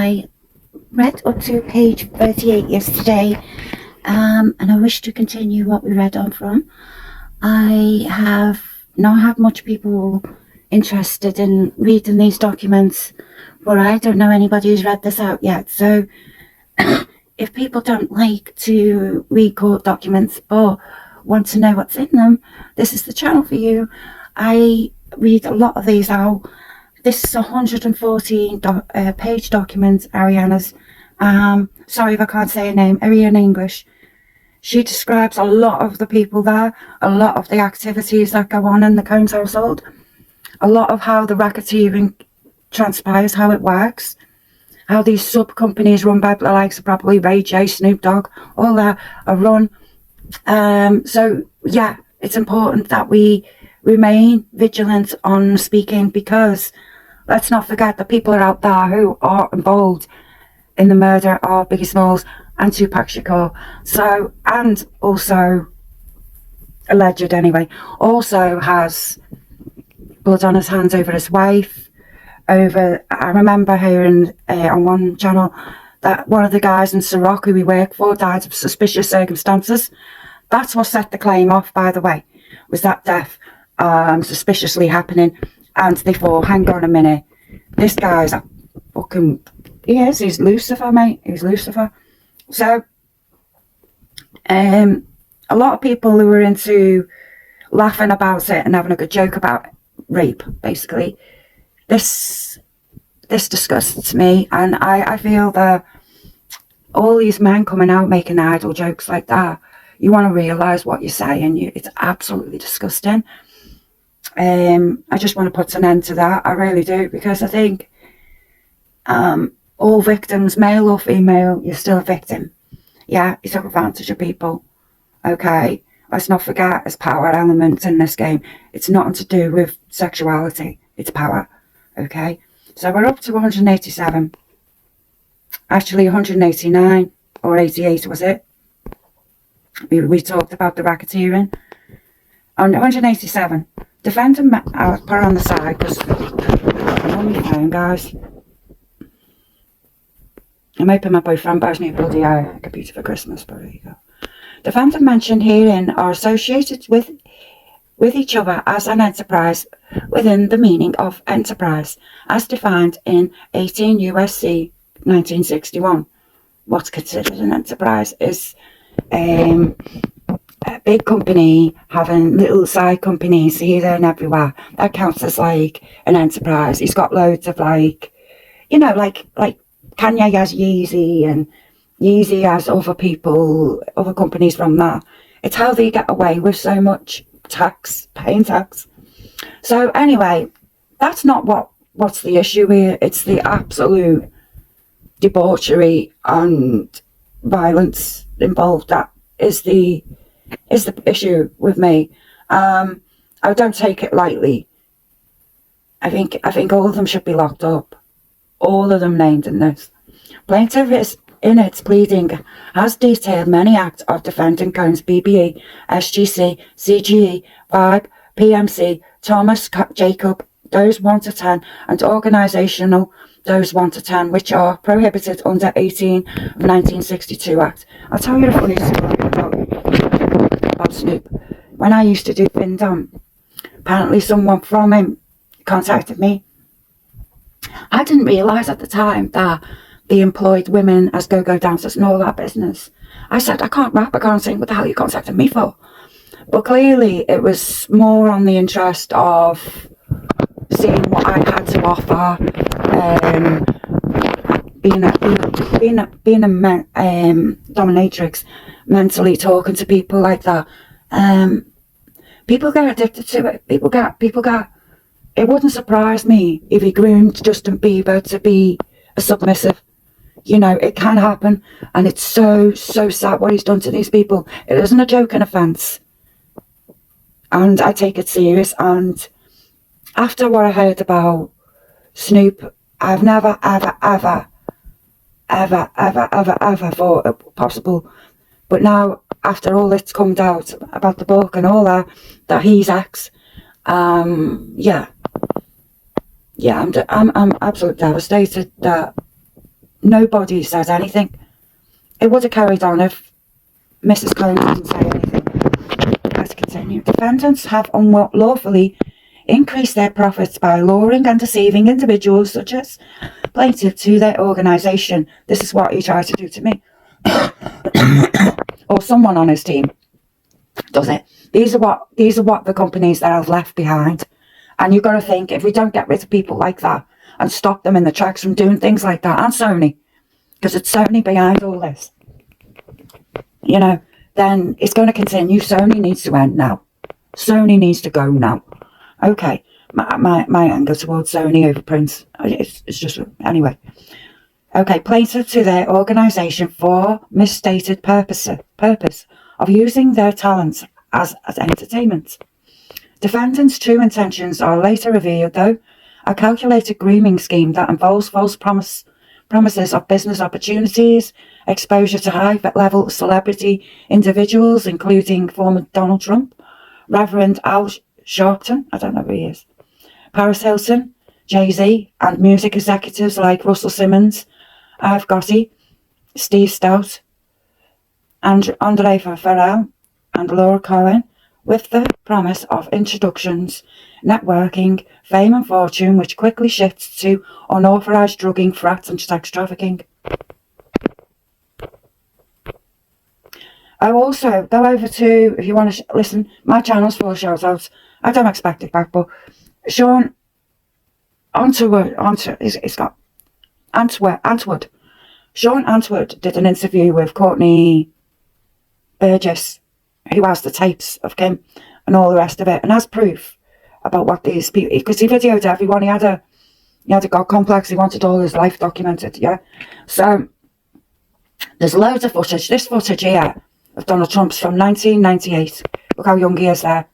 I read up to page 38 yesterday, and I wish to continue what we read on from. I have not had much people interested in reading these documents, but I don't know anybody who's read this out yet. So if people don't like to read court documents or want to know what's in them, this is the channel for you. I read a lot of these out. This is a 114 page document, Ariana's. Sorry if I can't say her name, Ariana English. She describes a lot of the people there, a lot of the activities that go on in the Combs household, a lot of how the racketeering transpires, how it works, how these sub-companies run by the likes of probably Ray J, Snoop Dogg, all that are run. So yeah, it's important that we remain vigilant on speaking, because let's not forget that people are out there who are involved in the murder of Biggie Smalls and Tupac Shakur. So, and also, alleged anyway, also has blood on his hands over his wife. I remember hearing on one channel that one of the guys in Ciroc who we work for died of suspicious circumstances. That's what set the claim off, by the way, was that death suspiciously happening. And they thought, hang on a minute, this guy's a fucking, he's Lucifer, mate, he's Lucifer. So, a lot of people who were into laughing about it and having a good joke about rape, basically, this disgusts me, and I feel that all these men coming out making idle jokes like that, you want to realise what you're saying. It's absolutely disgusting. I just want to put an end to that. I really do, because I think all victims, male or female, you're still a victim. Yeah, you took advantage of people. Okay, let's not forget there's power elements in this game. It's nothing to do with sexuality, it's power. Okay, so we're up to 187. Actually 189 or 88 was it? We talked about the racketeering. On 187, defendant, I'll put it on the side because I'm on my phone, guys. I'm hoping my boyfriend buys me a bloody computer for Christmas, but there you go. Defendant mentioned herein are associated with each other as an enterprise within the meaning of enterprise as defined in 18 USC 1961. What's considered an enterprise is a big company having little side companies here, there and everywhere. That counts as like an enterprise. He's got loads of like, you know, like Kanye has Yeezy, and Yeezy has other people, other companies from that. It's how they get away with so much tax, paying tax. So anyway, that's not what's the issue here. It's the absolute debauchery and violence involved that is the issue with me. I don't take it lightly. I think all of them should be locked up. All of them named in this. Plaintiff is in its pleading has detailed many acts of defendant Combs BBE, SGC, CGE, VAG, PMC, Thomas Jacob, those 1 to 10, and organisational those 1 to 10, which are prohibited under 18 of 1962 Act. I'll tell you a funny story about Snoop. When I used to do Findom, apparently someone from him contacted me. I didn't realise at the time that they employed women as go-go dancers and all that business. I said, I can't rap, I can't sing, what the hell are you contacting me for? But clearly it was more on the interest of seeing what I had to offer, being a dominatrix, mentally talking to people like that. People get addicted to it. People get. It wouldn't surprise me if he groomed Justin Bieber to be a submissive. You know, it can happen, and it's so sad what he's done to these people. It isn't a joking offence, and I take it serious. And after what I heard about Snoop, I've never ever thought it possible. But now, after all that's come out about the book and all that he's ex, yeah, I'm absolutely devastated that nobody says anything. It would have carried on if Mrs. Collins didn't say anything. Let's continue. Defendants have unlawfully increased their profits by luring and deceiving individuals such as plaintiff to their organisation. This is what he tried to do to me. Or someone on his team does it. These are what the companies that I've left behind. And you've got to think, if we don't get rid of people like that and stop them in the tracks from doing things like that, and Sony, because it's Sony behind all this, you know, then it's going to continue. Sony needs to end now. Sony needs to go now. Okay, my anger towards Sony over Prince, it's just, anyway. Okay, plaintiff to their organisation for misstated purpose of using their talents as entertainment. Defendants' true intentions are later revealed, though. A calculated grooming scheme that involves false promises of business opportunities, exposure to high-level celebrity individuals, including former Donald Trump, Reverend Al Sharpton, I don't know who he is, Paris Hilton, Jay-Z, and music executives like Russell Simmons, Irv Gotti, Steve Stout, and Andre Farrell, and Laura Cohen, with the promise of introductions, networking, fame and fortune, which quickly shifts to unauthorised drugging, threats and sex trafficking. I also go over to, if you want to listen, my channel's full of shout outs. I don't expect it back, but Sean it's got Antwood. Sean Antwood did an interview with Courtney Burgess, who has the tapes of Kim and all the rest of it, and has proof about what these people, because he videoed everyone. He had a God complex. He wanted all his life documented. Yeah, so there's loads of footage. This footage here of Donald Trump's from 1998. Look how young he is there.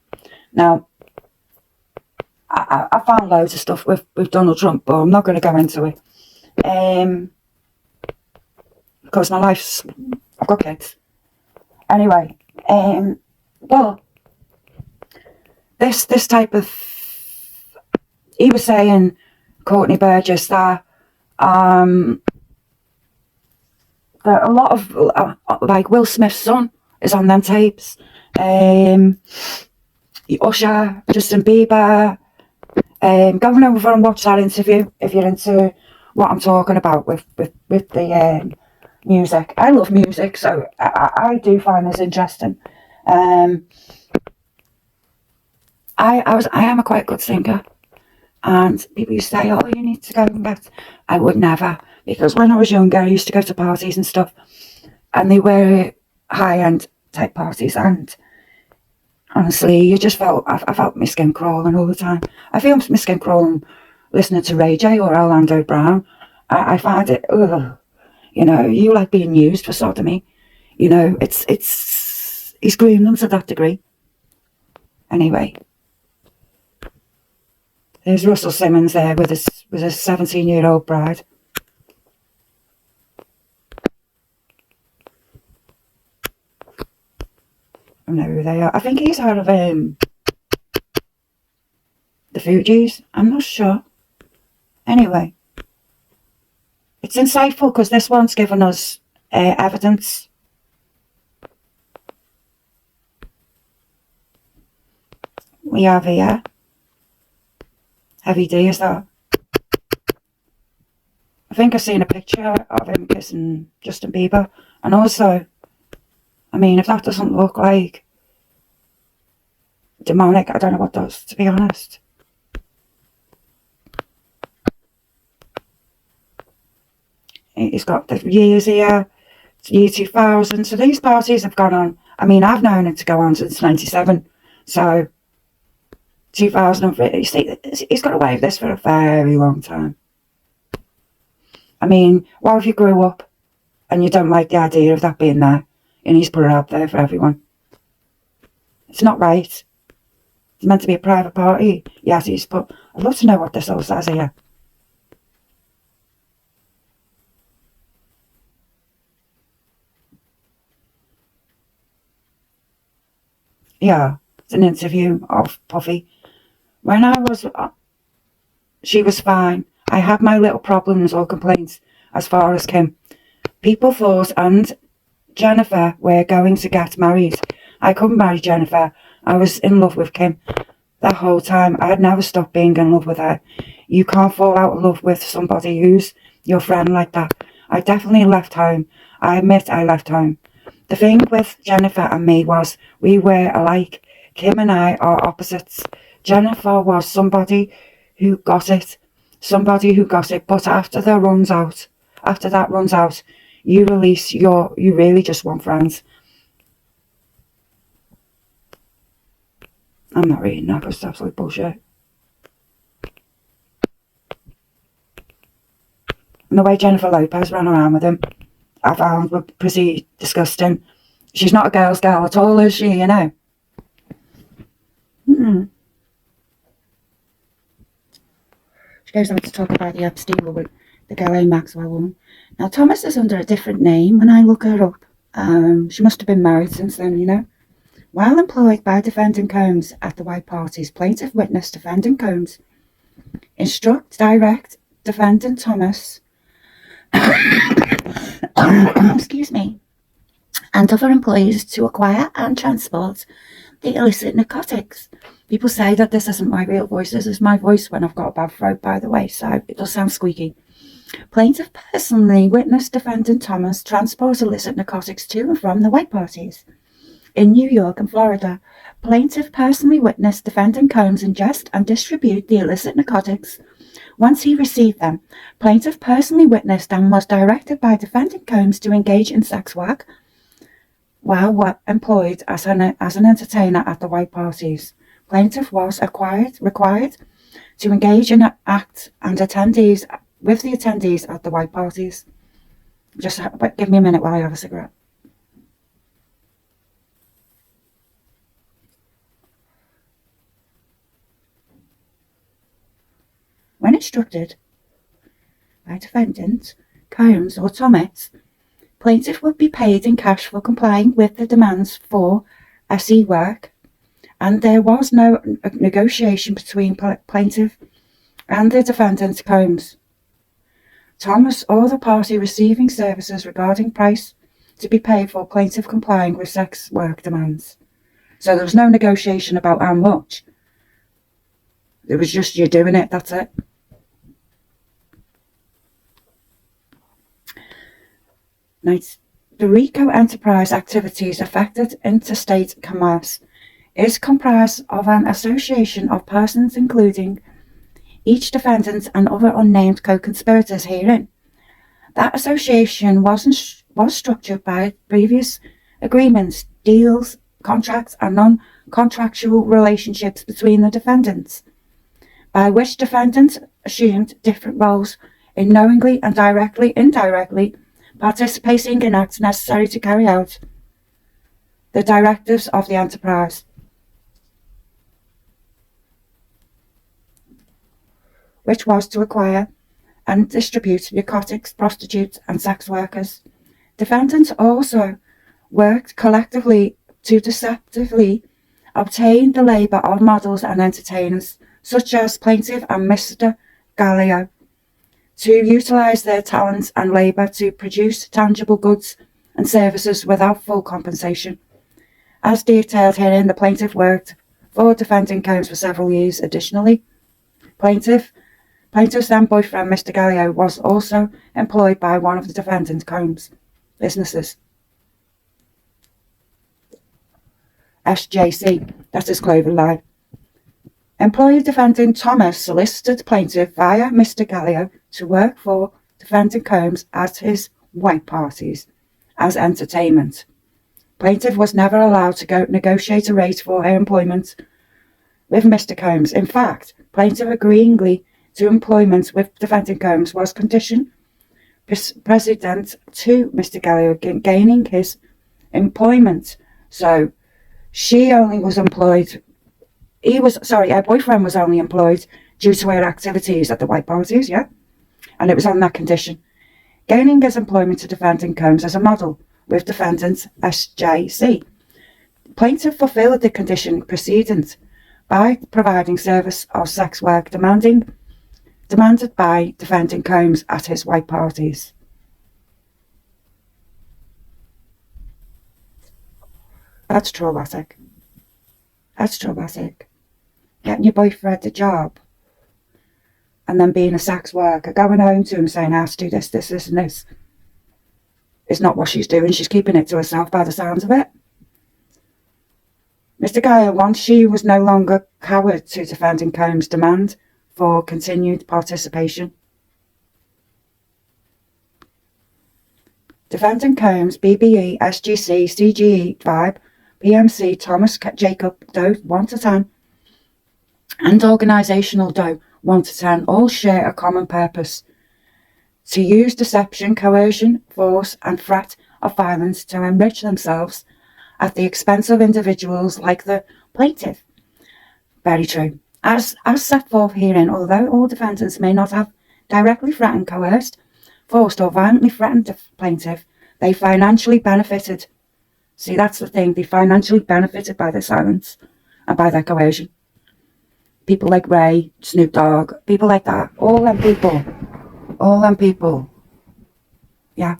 Now, I found loads of stuff with Donald Trump, but I'm not going to go into it. Because my life's, I've got kids. Anyway, well, this type of, he was saying, Courtney Burgess, that a lot of, like Will Smith's son is on them tapes. Usher, Justin Bieber. Go over and watch that interview if you're into what I'm talking about with the music. I love music, so I do find this interesting. I am a quite good singer, and people used to say, "Oh, you need to go and get." I would never, because when I was younger, I used to go to parties and stuff, and they were high-end type parties, and honestly, you just felt, I felt my skin crawling all the time. I feel my skin crawling listening to Ray J or Orlando Brown. I find it, ugh. You know, you like being used for sodomy. You know, he's groomed them to that degree. Anyway, there's Russell Simmons there with his 17-year-old bride. I don't know who they are. I think he's out of the Fugees. I'm not sure. Anyway, it's insightful because this one's given us evidence. We have here Heavy D, is that? I think I've seen a picture of him kissing Justin Bieber. And also, I mean, if that doesn't look like demonic, I don't know what does, to be honest. He's got the years here, year 2000. So these parties have gone on. I mean, I've known it to go on since 97. So 2003, he's got away with this for a very long time. I mean, what if you grew up and you don't like the idea of that being there, and he's put it out there for everyone? It's not right. It's meant to be a private party. Yes, he's put. I'd love to know what this all says here. Yeah, it's an interview of Puffy. When I was, she was fine. I had my little problems or complaints as far as Kim. People thought and Jennifer were going to get married. I couldn't marry Jennifer. I was in love with Kim. That whole time, I had never stopped being in love with her. You can't fall out of love with somebody who's your friend like that. I definitely left home. I admit I left home. The thing with Jennifer and me was we were alike. Kim and I are opposites. Jennifer was somebody who got it. But after that runs out, you really just want friends. I'm not reading that because it's absolute bullshit. And the way Jennifer Lopez ran around with him, I found were pretty disgusting. She's not a girl's girl at all, is she, you know? She goes on to talk about the Epstein woman, the Ghislaine Maxwell woman. Now, Thomas is under a different name when I look her up. She must have been married since then, you know? While employed by defendant Combs at the White Parties, plaintiff witness defendant Combs direct defendant Thomas excuse me, and other employees to acquire and transport the illicit narcotics. People say that this isn't my real voice. This is my voice when I've got a bad throat, by the way, so it does sound squeaky. Plaintiff personally witnessed defendant Thomas transport illicit narcotics to and from the White Parties in New York and Florida. Plaintiff personally witnessed defendant Combs ingest and distribute the illicit narcotics once he received them. Plaintiff personally witnessed and was directed by defendant Combs to engage in sex work while employed as an entertainer at the White Parties. Plaintiff was required to engage in act and attendees with the attendees at the White Parties. Just give me a minute while I have a cigarette. When instructed by defendant Combs or Thomas, plaintiff would be paid in cash for complying with the demands for SE work, and there was no negotiation between plaintiff and the defendant Combs, Thomas, or the party receiving services regarding price to be paid for plaintiff complying with sex work demands. So there was no negotiation about how much. It was just you doing it, that's it. Now, the RICO enterprise activities affected interstate commerce is comprised of an association of persons including each defendant and other unnamed co-conspirators herein. That association was structured by previous agreements, deals, contracts, and non-contractual relationships between the defendants, by which defendants assumed different roles in knowingly and indirectly participating in acts necessary to carry out the directives of the enterprise, which was to acquire and distribute narcotics, prostitutes, and sex workers. Defendants also worked collectively to deceptively obtain the labour of models and entertainers, such as plaintiff and Mr. Gallo, to utilise their talents and labour to produce tangible goods and services without full compensation. As detailed herein, the plaintiff worked for defendant Combs for several years. Additionally, plaintiff's then boyfriend, Mr. Gallo, was also employed by one of the defendant Combs' businesses, SJC, that is Clothing Line. Employee defendant Thomas solicited plaintiff via Mr. Gallo to work for defendant Combs at his White Parties as entertainment. Plaintiff was never allowed to negotiate a rate for her employment with Mr. Combs. In fact, plaintiff agreeingly to employment with defendant Combs was condition precedent to Mr. Gallo gaining his employment. So she only was employed. Her boyfriend was only employed due to her activities at the White Parties, yeah? And it was on that condition. Gaining his employment to defendant Combs as a model with defendant SJC. Plaintiff fulfilled the condition precedent by providing service of sex work demanded by defendant Combs at his White Parties. That's traumatic. That's traumatic. Getting your boyfriend a job and then being a sex worker, going home to him saying, I have to do this, this, this and this. It's not what she's doing. She's keeping it to herself by the sounds of it. Mr. Geyer, once she was no longer coward to defending Combs' demand for continued participation. Defendant Combs, BBE, SGC, CGE, Vibe, PMC, Thomas Jacob, Doe 1 to 10, and Organisational Doe 1 to 10 all share a common purpose: to use deception, coercion, force, and threat of violence to enrich themselves at the expense of individuals like the plaintiff. Very true. As set forth herein, although all defendants may not have directly threatened, coerced, forced, or violently threatened the plaintiff, they financially benefited. See, that's the thing. They financially benefited by their silence and by their coercion. People like Ray, Snoop Dogg, people like that. All them people, yeah,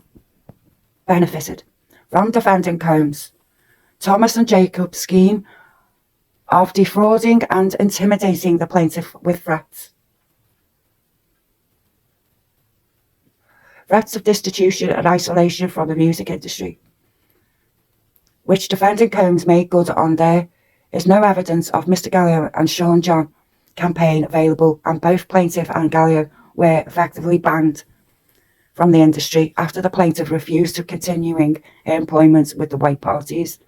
benefited from defending Combs. Thomas and Jacob's scheme of defrauding and intimidating the plaintiff with threats. Threats of destitution and isolation from the music industry, which defendant Combs made good on. There is no evidence of Mr. Gallio and Sean John campaign available, and both plaintiff and Gallio were effectively banned from the industry after the plaintiff refused to continuing employment with the white parties.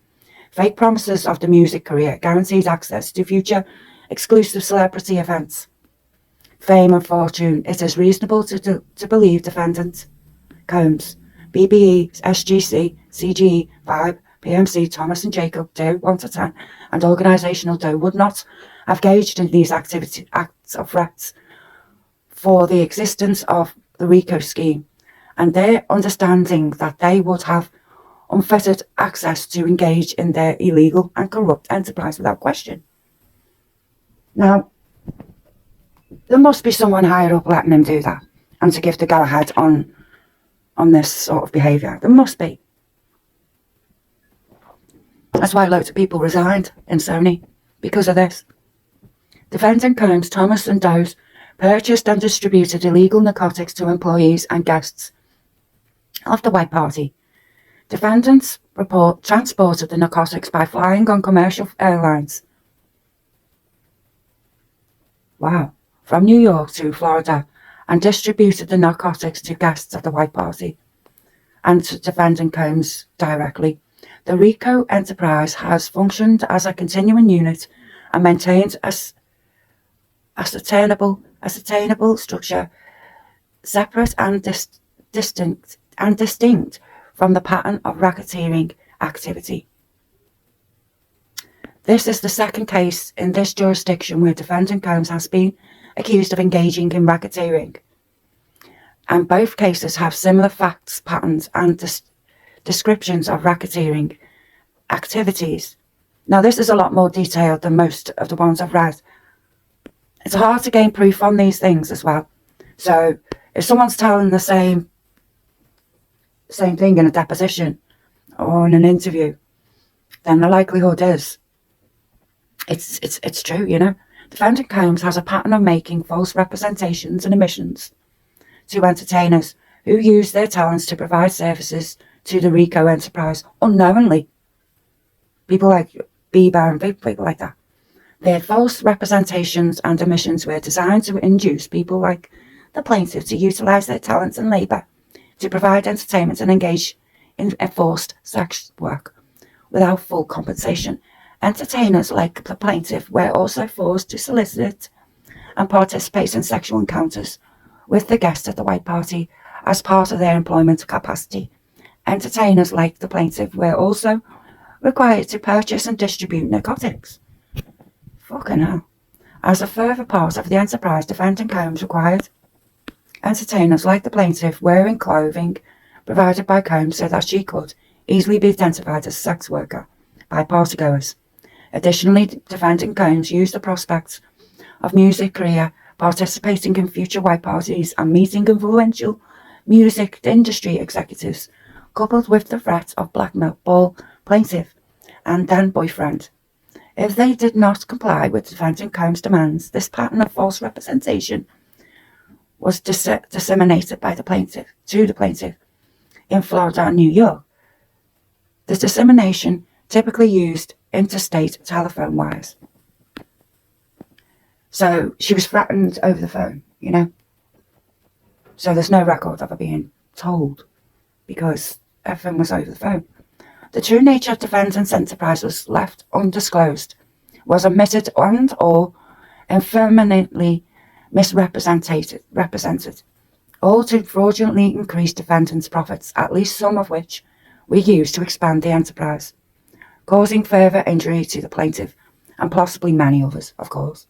Fake promises of the music career guaranteed access to future exclusive celebrity events, fame and fortune. It is reasonable to believe defendant Combs, BBE, SGC, CGE, Vibe, PMC, Thomas and Jacob, Doe 1 to 10, and Organisational Doe would not have engaged in these acts of threats for the existence of the RICO scheme, and their understanding that they would have unfettered access to engage in their illegal and corrupt enterprise without question. Now, there must be someone higher up letting him do that and to give the go-ahead on this sort of behaviour. There must be. That's why loads of people resigned in Sony, because of this. Defendant Combs, Thomas and Doe's purchased and distributed illegal narcotics to employees and guests of the White Party. Defendants transported the narcotics by flying on commercial airlines. Wow. From New York to Florida, and distributed the narcotics to guests of the White Party and to defendant Combs directly. The RICO enterprise has functioned as a continuing unit and maintained a sustainable structure, separate and distinct from the pattern of racketeering activity. This is the second case in this jurisdiction where defendant Combs has been accused of engaging in racketeering, and both cases have similar facts, patterns, and descriptions of racketeering activities. Now, this is a lot more detailed than most of the ones I've read. It's hard to gain proof on these things as well. So, if someone's telling the same thing in a deposition or in an interview, then the likelihood is it's true, you know. Defendant Combs has a pattern of making false representations and omissions to entertainers who use their talents to provide services to the RICO enterprise unknowingly. People like Bieber and people like that. Their false representations and omissions were designed to induce people like the plaintiff to utilise their talents and labour to provide entertainment and engage in forced sex work without full compensation. Entertainers like the plaintiff were also forced to solicit and participate in sexual encounters with the guests of the White Party as part of their employment capacity. Entertainers like the plaintiff were also required to purchase and distribute narcotics. Fucking hell. As a further part of the enterprise, defendant Combs required entertainers like the plaintiff wearing clothing provided by Combs so that she could easily be identified as a sex worker by partygoers. Additionally, defendant Combs used the prospects of music career, participating in future white parties and meeting influential music industry executives, coupled with the threat of blackmail plaintiff and then boyfriend. If they did not comply with Defendant Combs' demands, this pattern of false representation was disseminated by the plaintiff to the plaintiff in Florida and New York. The dissemination typically used interstate telephone wires. So she was threatened over the phone, So there's no record of her being told because everything was over the phone. The true nature of defendant's enterprise was left undisclosed, was omitted and or infamantly misrepresented, all to fraudulently increase defendant's profits, at least some of which we used to expand the enterprise, causing further injury to the plaintiff and possibly many others, of course.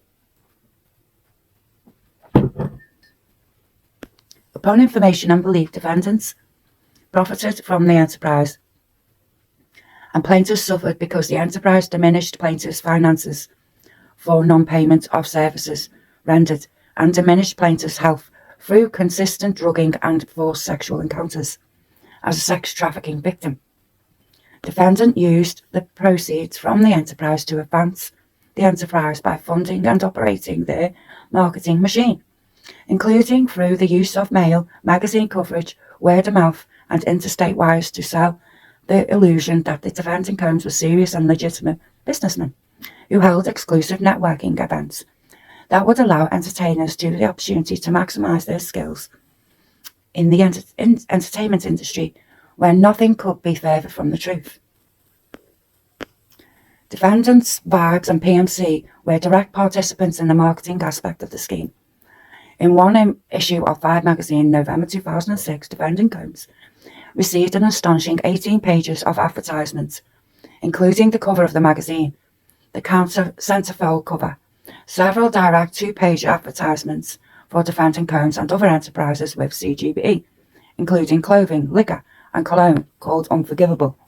Upon information and belief, defendants profited from the enterprise, and plaintiffs suffered because the enterprise diminished plaintiffs' finances for non-payment of services rendered and diminished plaintiffs' health through consistent drugging and forced sexual encounters as a sex trafficking victim. Defendant used the proceeds from the enterprise to advance the enterprise by funding and operating their marketing machine, including through the use of mail, magazine coverage, word of mouth, and interstate wires to sell the illusion that the Defendant Combs was serious and legitimate businessmen who held exclusive networking events that would allow entertainers to the opportunity to maximize their skills in the entertainment industry when nothing could be further from the truth. Defendants, Vibes, and PMC were direct participants in the marketing aspect of the scheme. In one issue of Vibe magazine, November 2006, Defendant Combs received an astonishing 18 pages of advertisements, including the cover of the magazine, the centerfold cover, several direct 2-page advertisements for Defendant Combs and other enterprises with CGB, including clothing, liquor, and cologne called Unforgivable.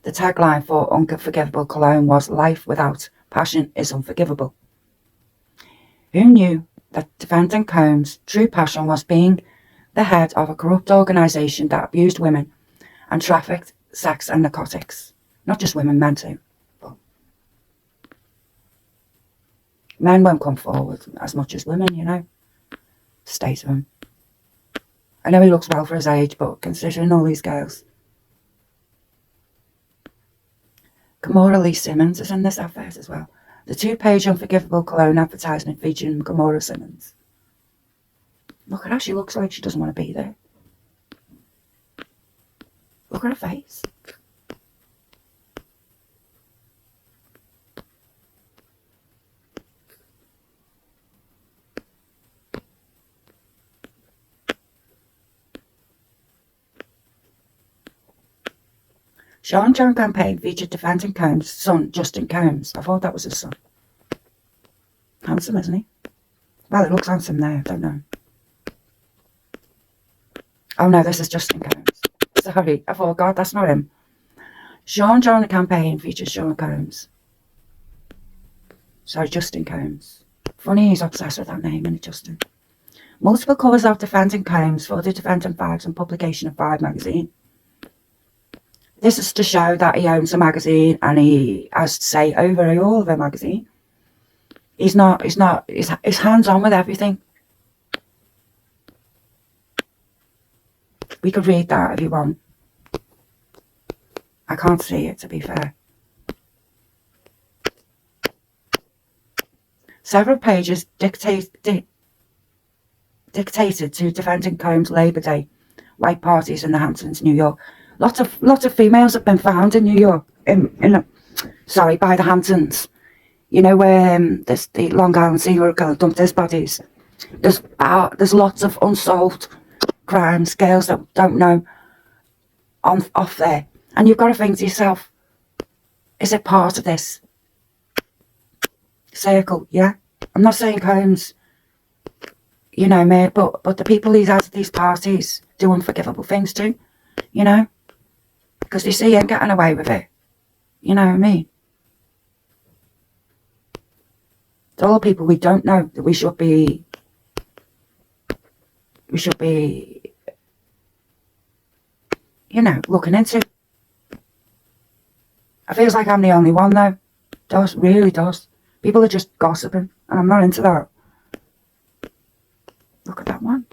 The tagline for Unforgivable cologne was "Life without passion is unforgivable." Who knew that Defendant Combs' true passion was being the head of a corrupt organisation that abused women and trafficked sex and narcotics? Not just women, men too. But men won't come forward as much as women, State of him. I know he looks well for his age, but considering all these girls. Kimora Lee Simmons is in this advert as well. The 2-page Unforgivable cologne advertisement featuring Kimora Simmons. Look at her, she looks like she doesn't want to be there. Look at her face. Sean John campaign featured Defendant Combs' son, Justin Combs. I thought that was his son. Handsome, isn't he? Well, it looks handsome there, I don't know. Oh no, this is Justin Combs. Sorry, I thought, God, that's not him. Sean John campaign features Sean Combs. Sorry, Justin Combs. Funny he's obsessed with that name, isn't it, Justin? Multiple covers of Defendant Combs for the Defendant Vibes and publication of Vibe magazine. This is to show that he owns a magazine and he has to say over all of a magazine. He's hands-on with everything. We could read that if you want. I can't see it, to be fair. Several pages dictated to Defendant Combs' Labor Day white parties in the Hamptons, New York. Lots of females have been found in New York, by the Hamptons. Where there's the Long Island serial killer dumped his bodies. There's lots of unsolved crimes, girls that don't know off there. And you've got to think to yourself, is it part of this circle? Yeah? I'm not saying Combs, mate, but the people he's had at these parties do unforgivable things too, because they see him getting away with it. You know what I mean? It's all people we don't know that we should be looking into. It feels like I'm the only one though. Does, really does. People are just gossiping, and I'm not into that. Look at that one.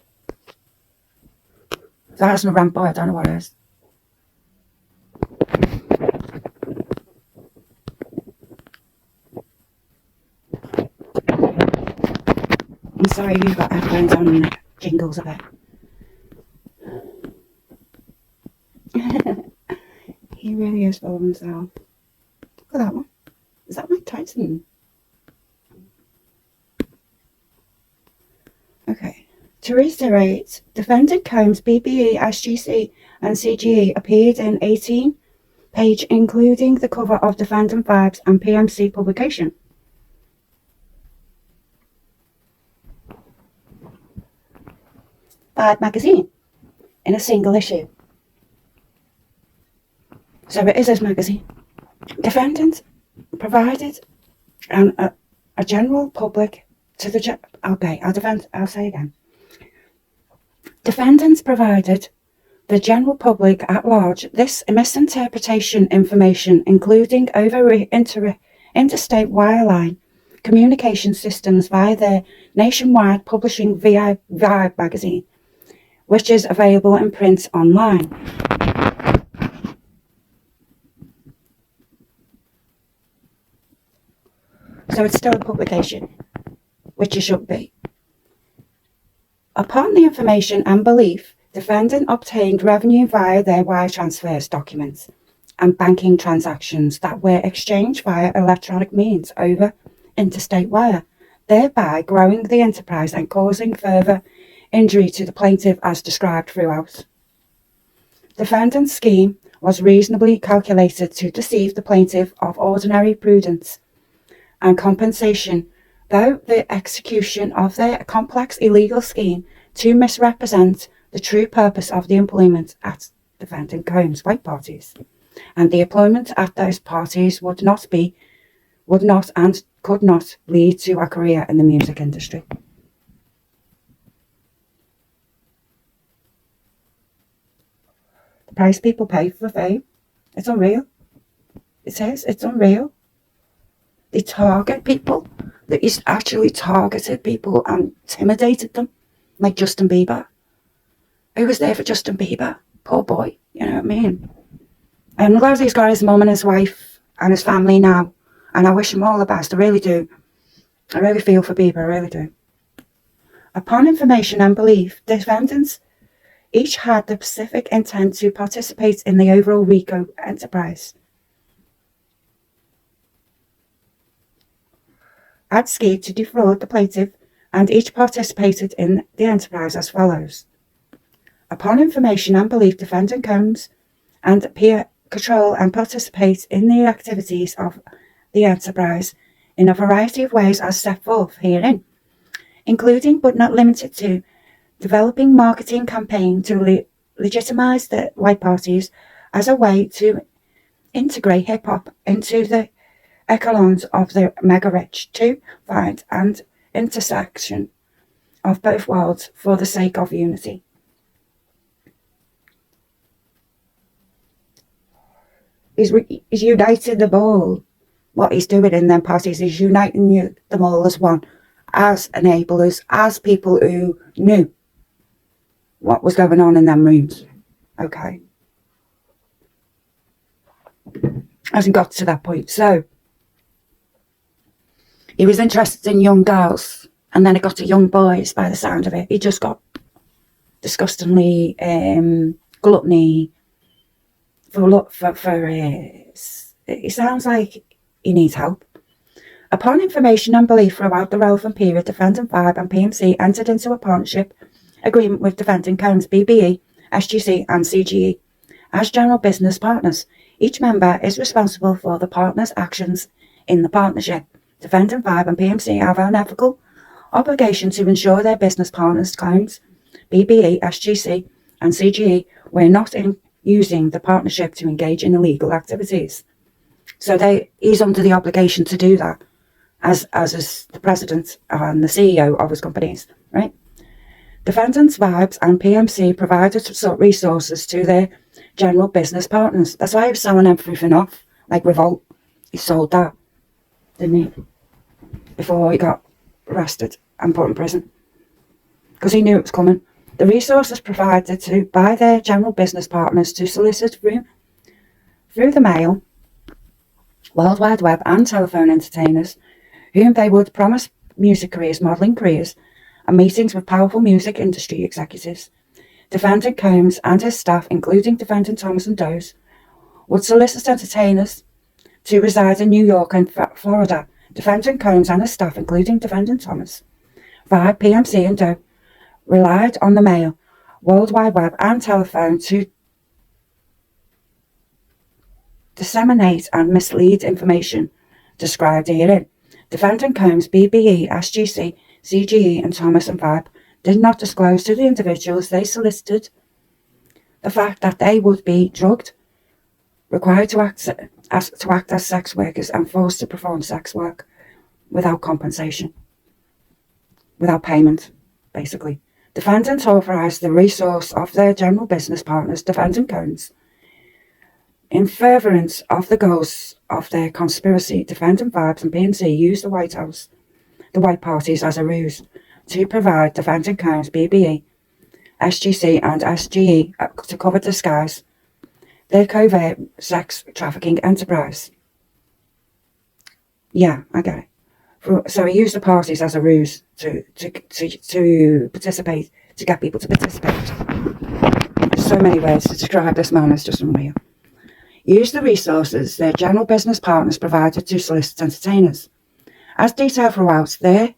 That isn't a ramp boy, I don't know what it is. I'm sorry you've got headphones on and it jingles a bit. He really is full of himself. Look at that one. Is that Mike Tyson? Okay. To reiterate, defendant Combs, BBE, SGC and CGE appeared in 18-page, including the cover of Defendant Vibes and PMC publication. Vibe magazine in a single issue. So it is his magazine. Defendant provided a general public to the I'll say again. Defendants provided the general public at large this misinterpretation information, including over interstate wireline communication systems via their nationwide publishing Vibe magazine, which is available in print online. So it's still a publication, which it should be. Upon the information and belief, defendant obtained revenue via their wire transfers documents and banking transactions that were exchanged via electronic means over interstate wire, thereby growing the enterprise and causing further injury to the plaintiff as described throughout. Defendant's scheme was reasonably calculated to deceive the plaintiff of ordinary prudence and compensation, though the execution of their complex illegal scheme to misrepresent the true purpose of the employment at defendant Combs' white parties, and the employment at those parties would not and could not lead to a career in the music industry. The price people pay for fame, it's unreal. It says it's unreal. They target people. That he's actually targeted people and intimidated them, like Justin Bieber. Who was there for Justin Bieber? Poor boy, you know what I mean? I'm glad he's got his mum and his wife and his family now, and I wish him all the best, I really do. I really feel for Bieber, I really do. Upon information and belief, defendants each had the specific intent to participate in the overall RICO enterprise. Had schemed to defraud the plaintiff, and each participated in the enterprise as follows. Upon information and belief, defendant Combs and peer control and participate in the activities of the enterprise in a variety of ways as set forth herein, including but not limited to developing marketing campaign to legitimize the white parties as a way to integrate hip-hop into the echelons of the mega-rich, to find an intersection of both worlds for the sake of unity. He's united them all. What he's doing in them parties is uniting them all as one, as enablers, as people who knew what was going on in them rooms. Okay. Hasn't got to that point. So he was interested in young girls, and then it got to young boys by the sound of it. He just got disgustingly gluttony it sounds like he needs help. Upon information and belief throughout the relevant period, Defendant Vibe and PMC entered into a partnership agreement with Defendant Combs, BBE, SGC and CGE as general business partners. Each member is responsible for the partner's actions in the partnership. Defendant Vibe and PMC have an ethical obligation to ensure their business partners, Combs, BBE, SGC and CGE, were not using the partnership to engage in illegal activities. So he's under the obligation to do that as is the president and the CEO of his companies, right? Defendants Vibes and PMC provided resources to their general business partners. That's why he was selling everything off like Revolt. He sold that, didn't he? Before he got arrested and put in prison. Because he knew it was coming. The resources provided by their general business partners to solicit through the mail, World Wide Web and telephone entertainers, whom they would promise music careers, modelling careers, and meetings with powerful music industry executives. Defendant Combs and his staff, including Defendant Thomas and Doe's, would solicit entertainers to reside in New York and Florida. Defendant Combs and his staff, including Defendant Thomas, via PMC and Doe, relied on the mail, World Wide Web and telephone to disseminate and mislead information described herein. Defendant Combs, BBE, SGC, CGE and Thomas and Vibe did not disclose to the individuals they solicited the fact that they would be drugged, required to act as sex workers and forced to perform sex work without compensation, without payment, basically. Defendants authorised the resource of their general business partners, Defendant Combs. In furtherance of the goals of their conspiracy, Defendant Vibes and PMC used the White parties as a ruse to provide Defendant Combs, BBE, SGC and SGE to cover disguise their covert sex trafficking enterprise. Yeah, I get it. So he used the parties as a ruse to participate, to get people to participate. There's so many ways to describe this man, it's just unreal. Use the resources their general business partners provided to solicit entertainers. As detailed throughout, they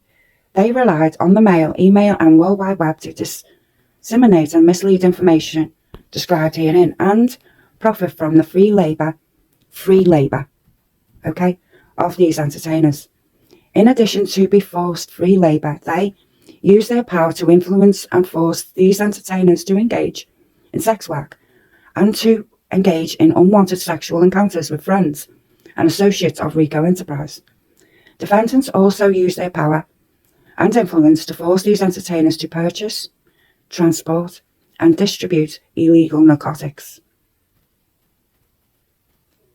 relied on the mail, email and World Wide Web to disseminate and mislead information described herein and profit from the free labour, okay, of these entertainers. In addition to be forced free labour, they use their power to influence and force these entertainers to engage in sex work and to engage in unwanted sexual encounters with friends and associates of Rico Enterprise. Defendants also use their power and influence to force these entertainers to purchase, transport, and distribute illegal narcotics.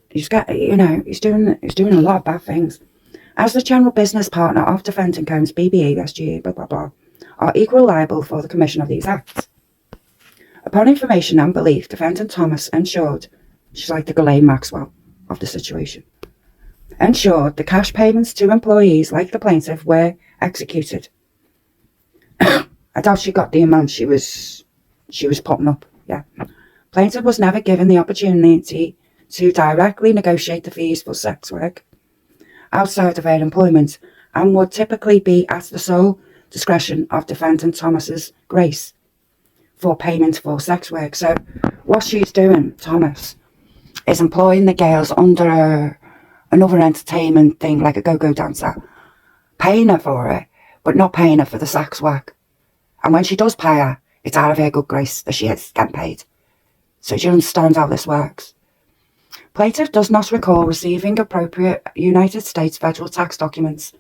He's doing a lot of bad things. As the general business partner of Defendant Combs, BBE, SGA, blah, blah, blah, are equally liable for the commission of these acts. Upon information and belief, Defendant Thomas ensured, she's like the Ghislaine Maxwell of the situation, ensured the cash payments to employees like the plaintiff were executed. I doubt she got the amount she was putting up, yeah. Plaintiff was never given the opportunity to directly negotiate the fees for sex work outside of her employment and would typically be at the sole discretion of Defendant Thomas's grace for payment for sex work. So what she's doing, Thomas, is employing the girls under another entertainment thing like a go-go dancer, paying her for it, but not paying her for the sex work. And when she does pay her, it's out of her good grace that she is getting paid. So do you understand how this works? Plaintiff does not recall receiving appropriate United States federal tax documents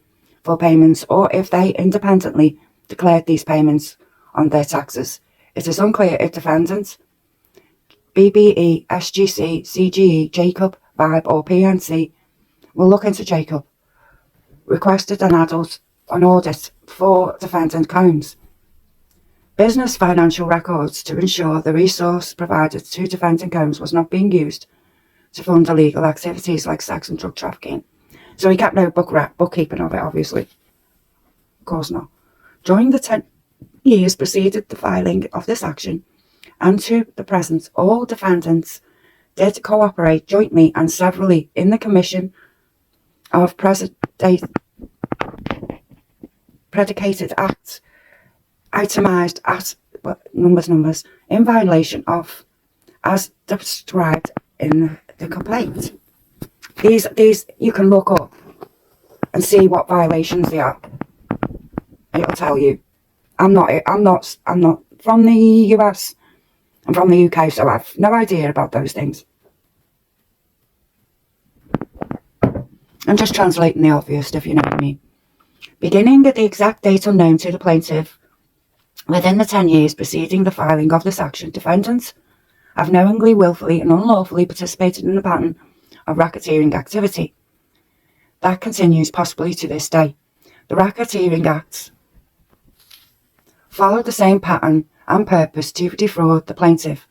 for payments or if they independently declared these payments on their taxes. It is unclear if defendants, BBE, SGC, CGE, Jacob, Vibe or PNC will look into Jacob, requested an audit for Defendant Combs. Business financial records to ensure the resource provided to Defendant Combs was not being used to fund illegal activities like sex and drug trafficking. So he kept no bookkeeping of it, obviously. Of course not. During the 10 years preceded the filing of this action, and to the present, all defendants did cooperate jointly and severally in the commission of predicated acts itemised as numbers in violation of as described in the complaint. These you can look up and see what violations they are. It'll tell you. I'm not from the US. I'm from the UK, so I have no idea about those things. I'm just translating the obvious, if you know what I mean. Beginning at the exact date unknown to the plaintiff, within the 10 years preceding the filing of this action, defendants have knowingly, willfully and unlawfully participated in a pattern of racketeering activity. That continues possibly to this day. The racketeering acts follow the same pattern and purpose to defraud the plaintiff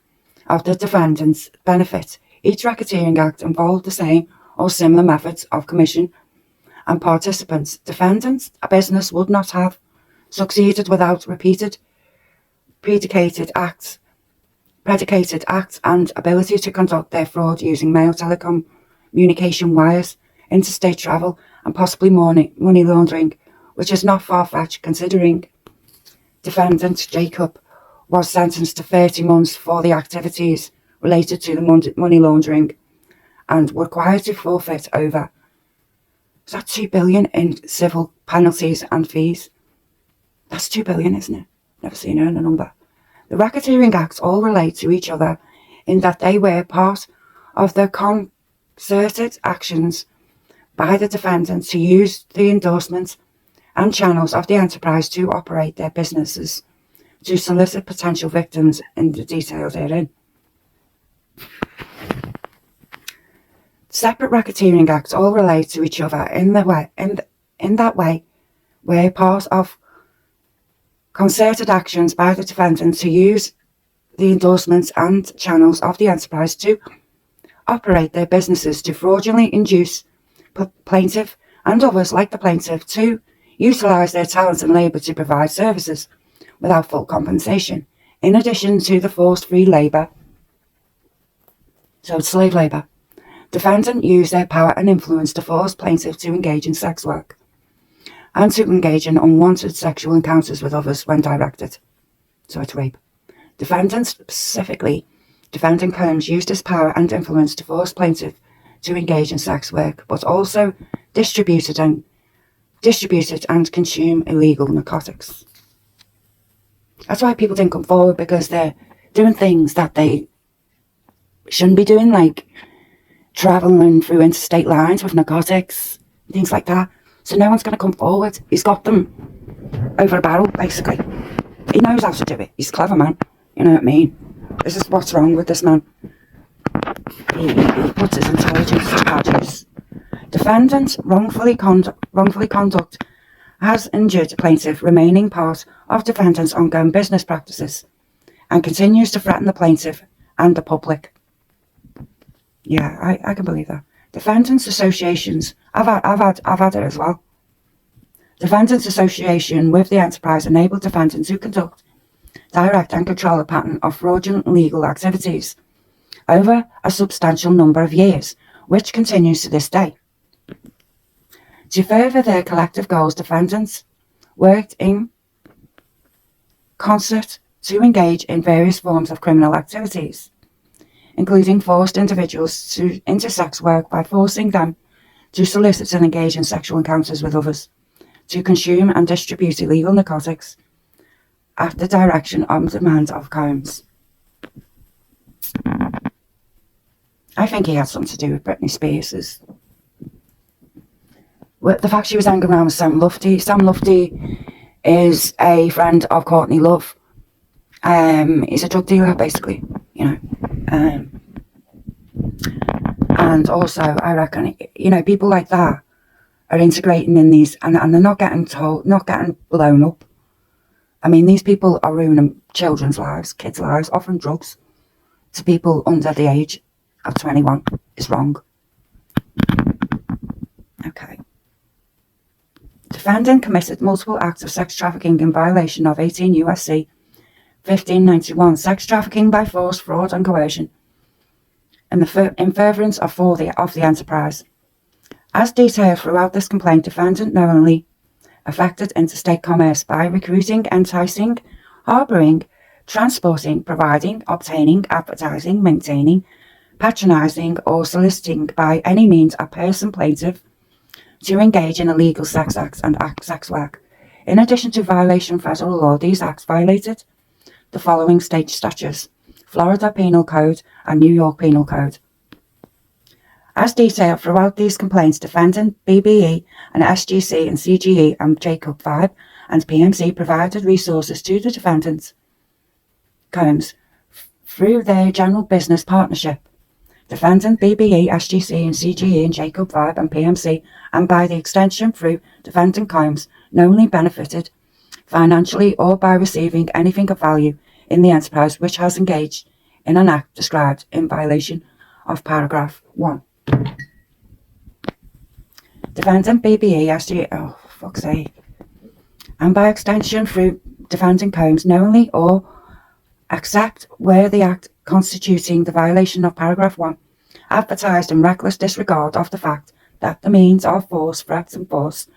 of the defendant's benefit. Each racketeering act involved the same or similar methods of commission and participants. Defendants, a business would not have succeeded without repeated predicated acts and ability to conduct their fraud using mail, telecommunication wires, interstate travel, and possibly money laundering, which is not far-fetched considering defendant Jacob was sentenced to 30 months for the activities related to the money laundering and were required to forfeit over $2 billion in civil penalties and fees. That's $2 billion, isn't it? Never seen a number. The racketeering acts all relate to each other in that they were part of the concerted actions by the defendants to use the endorsements and channels of the enterprise to operate their businesses, to solicit potential victims in the details therein. Separate racketeering acts all relate to each other in that way were part of concerted actions by the defendants to use the endorsements and channels of the enterprise to operate their businesses, to fraudulently induce plaintiff and others like the plaintiff to utilise their talents and labour to provide services without full compensation, in addition to the forced free labour, so it's slave labour. Defendant used their power and influence to force plaintiff to engage in sex work and to engage in unwanted sexual encounters with others when directed. So it's rape. Defendant, specifically defendant Combs, used his power and influence to force plaintiff to engage in sex work, but also distributed and consume illegal narcotics. That's why people didn't come forward, because they're doing things that they shouldn't be doing, like travelling through interstate lines with narcotics, things like that. So no one's going to come forward. He's got them over a barrel, basically. He knows how to do it. He's a clever man. You know what I mean? This is what's wrong with this man. He puts his intelligence to bad use. Defendant wrongfully conduct has injured plaintiff, remaining part of defendant's ongoing business practices, and continues to threaten the plaintiff and the public. Yeah, I can believe that. Defendants associations, I've had it as well. Defendants association with the enterprise enabled defendants to conduct, direct and control a pattern of fraudulent legal activities over a substantial number of years, which continues to this day. To further their collective goals, defendants worked in concert to engage in various forms of criminal activities, including forced individuals into sex work by forcing them to solicit and engage in sexual encounters with others, to consume and distribute illegal narcotics at the direction and demand of Combs. I think he had something to do with Britney Spears. The fact she was hanging around with Sam Lufty. Sam Lufty is a friend of Courtney Love. He's a drug dealer, basically, you know. And also, I reckon, you know, people like that are integrating in these, and they're not getting blown up. I mean, these people are ruining children's lives, kids' lives, offering drugs to people under the age of 21 is wrong. Okay. Defendant committed multiple acts of sex trafficking in violation of 18 U.S.C. 1591, sex trafficking by force, fraud and coercion, in furtherance of the enterprise. As detailed throughout this complaint, defendant knowingly affected interstate commerce by recruiting, enticing, harbouring, transporting, providing, obtaining, advertising, maintaining, patronising or soliciting by any means a person plaintiff to engage in illegal sex acts and sex work. In addition to violation of federal law, these acts violated the following state statutes: Florida Penal Code and New York Penal Code. As detailed throughout these complaints, defendant BBE and SGC and CGE and Jacob 5 and PMC provided resources to the defendants Combs through their general business partnership Defendant BBE, SGC and CGE and Jacob Vibe and PMC, and by the extension through Defendant Combs, knowingly benefited financially or by receiving anything of value in the enterprise which has engaged in an act described in violation of paragraph 1. Defendant BBE, SGE, oh fuck's sake, and by extension through Defendant Combs, knowingly or except where the act constituting the violation of paragraph 1 advertised in reckless disregard of the fact that the means of force, threats and force,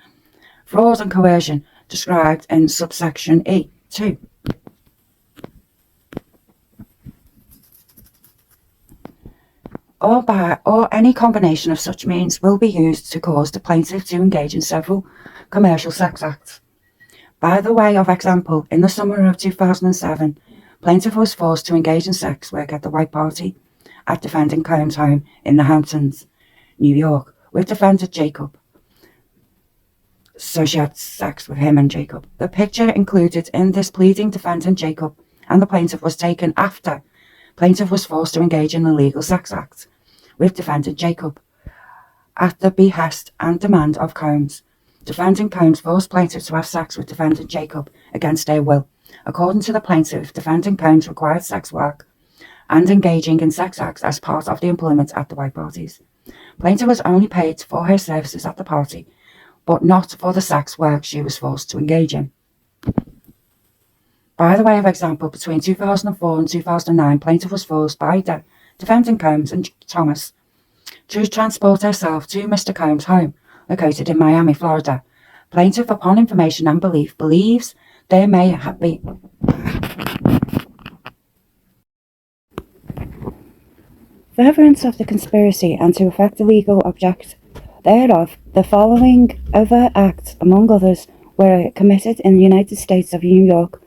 fraud and coercion described in subsection E2. Or any combination of such means will be used to cause the plaintiff to engage in several commercial sex acts. By the way of example, in the summer of 2007, plaintiff was forced to engage in sex work at the White Party at Defendant Combs' home in the Hamptons, New York, with defendant Jacob. So she had sex with him and Jacob. The picture included in this pleading defendant Jacob and the plaintiff was taken after plaintiff was forced to engage in illegal sex acts with defendant Jacob at the behest and demand of Combs. Defendant Combs forced plaintiff to have sex with defendant Jacob against their will. According to the plaintiff, defendant Combs required sex work and engaging in sex acts as part of the employment at the White Parties. Plaintiff was only paid for her services at the party, but not for the sex work she was forced to engage in. By the way of example, between 2004 and 2009, plaintiff was forced by defendant Combs and Thomas to transport herself to Mr. Combs' home, located in Miami, Florida. Plaintiff, upon information and belief, believes there may have been furtherance of the conspiracy and to effect the legal object thereof. The following overt acts, among others, were committed in the United States of New York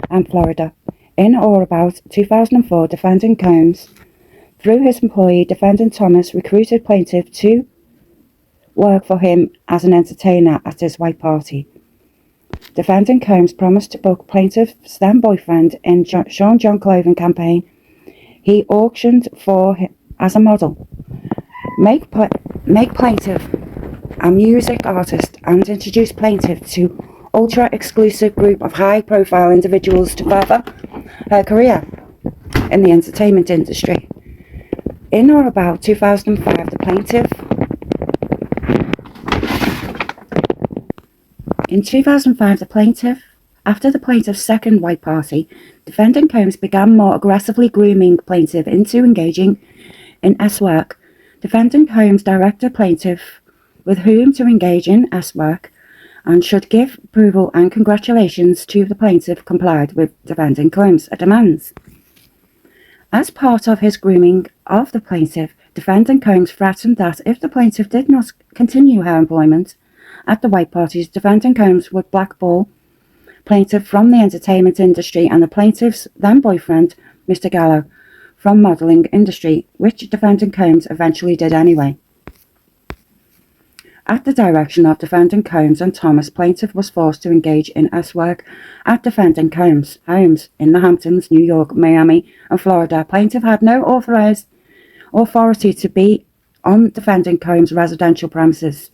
and Florida. In or about 2004, defendant Combs, through his employee, defendant Thomas, recruited plaintiff to work for him as an entertainer at his White Party. Defendant Combs promised to book plaintiff's then boyfriend in Sean John clothing campaign he auctioned for him as a model, make plaintiff a music artist, and introduce plaintiff to ultra-exclusive group of high-profile individuals to further her career in the entertainment industry. In or about 2005, after the plaintiff's second White Party, defendant Combs began more aggressively grooming plaintiff into engaging in S-work. Defendant Combs directed plaintiff with whom to engage in S-work and should give approval and congratulations to the plaintiff complied with defendant Combs' demands. As part of his grooming of the plaintiff, defendant Combs threatened that if the plaintiff did not continue her employment at the White Parties, defendant Combs would blackball plaintiff from the entertainment industry and the plaintiff's then boyfriend, Mr. Gallo, from modeling industry, which defendant Combs eventually did anyway. At the direction of defendant Combs and Thomas, plaintiff was forced to engage in S-work at defendant Combs' homes in the Hamptons, New York, Miami, and Florida. Plaintiff had no authority to be on defendant Combs' residential premises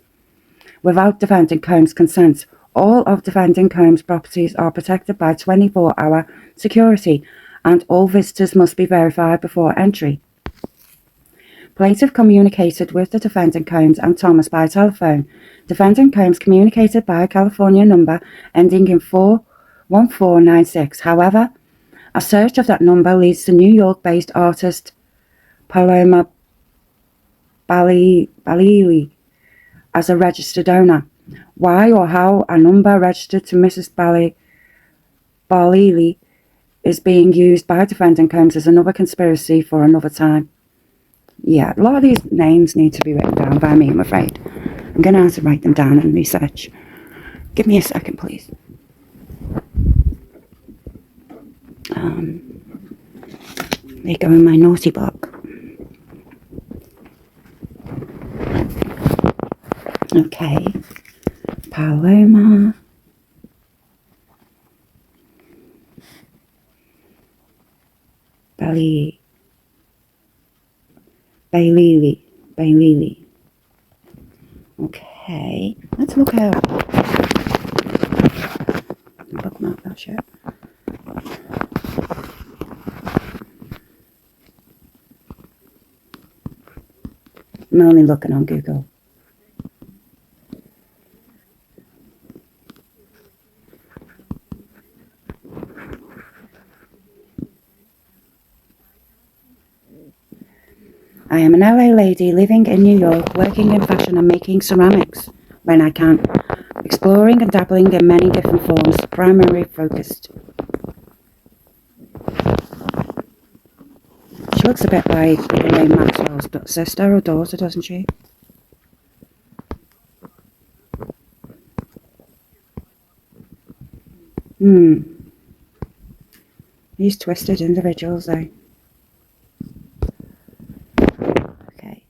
without defendant Combs' consent. All of defendant Combs' properties are protected by 24-hour security, and all visitors must be verified before entry. Plaintiff communicated with the defendant Combs and Thomas by telephone. Defendant Combs communicated by a California number ending in 41496. However, a search of that number leads to New York-based artist Paloma Balili as a registered owner. Why or how a number registered to Mrs. Balili is being used by defendant Combs is another conspiracy for another time. Yeah, a lot of these names need to be written down by me, I'm afraid. I'm going to have to write them down and research. Give me a second, please. They go in my naughty book. Okay. Paloma Bailey. Okay, let's look out. Bookmark that shit. I'm only looking on Google. I am an LA lady living in New York, working in fashion and making ceramics when I can, exploring and dabbling in many different forms, primarily focused. She looks a bit like Elaine Maxwell's sister or daughter, doesn't she? These twisted individuals, though. Okay.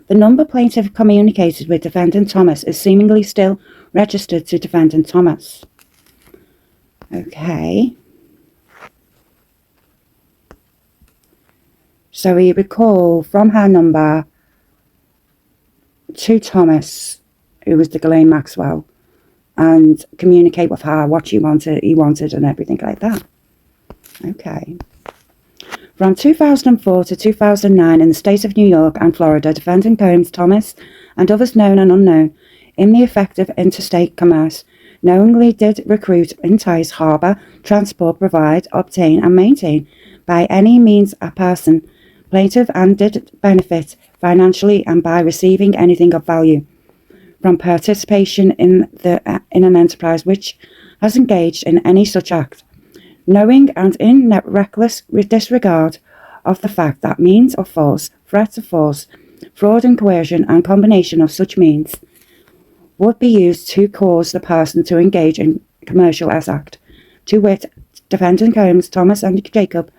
The number plaintiff communicated with defendant Thomas is seemingly still registered to defendant Thomas. Okay. So we would call from her number to Thomas, who was the Ghislaine Maxwell, and communicate with her what he wanted, and everything like that. Okay. From 2004 to 2009 in the state of New York and Florida, defendant Combs, Thomas, and others known and unknown in the effective interstate commerce knowingly did recruit, entice, harbour, transport, provide, obtain, and maintain by any means a person, plaintiff, and did benefit financially and by receiving anything of value from participation in an enterprise which has engaged in any such act, knowing and in reckless disregard of the fact that means of force, threats of force, fraud and coercion, and combination of such means would be used to cause the person to engage in commercial act, to wit, defendant Combs, Thomas, and Jacob,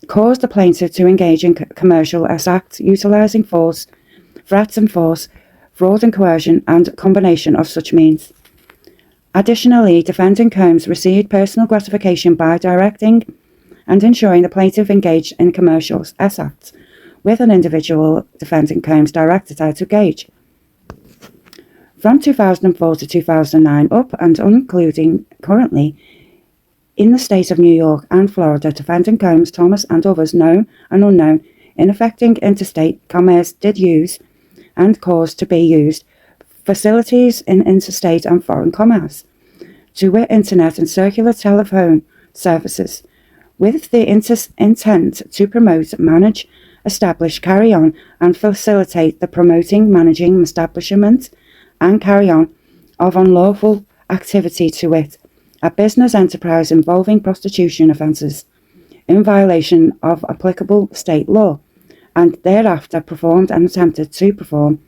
caused the plaintiff to engage in commercial act, utilizing force, threats and force, fraud and coercion, and combination of such means. Additionally, defendant Combs received personal gratification by directing and ensuring the plaintiff engaged in commercial acts with an individual defendant Combs directed her to engage. From 2004 to 2009, up and including currently, in the state of New York and Florida, defendant Combs, Thomas, and others known and unknown in affecting interstate commerce did use and cause to be used facilities in interstate and foreign commerce, to wit, internet and circular telephone services, with the intent to promote, manage, establish, carry on, and facilitate the promoting, managing, establishment, and carry on of unlawful activity, to wit, a business enterprise involving prostitution offences in violation of applicable state law, and thereafter performed and attempted to perform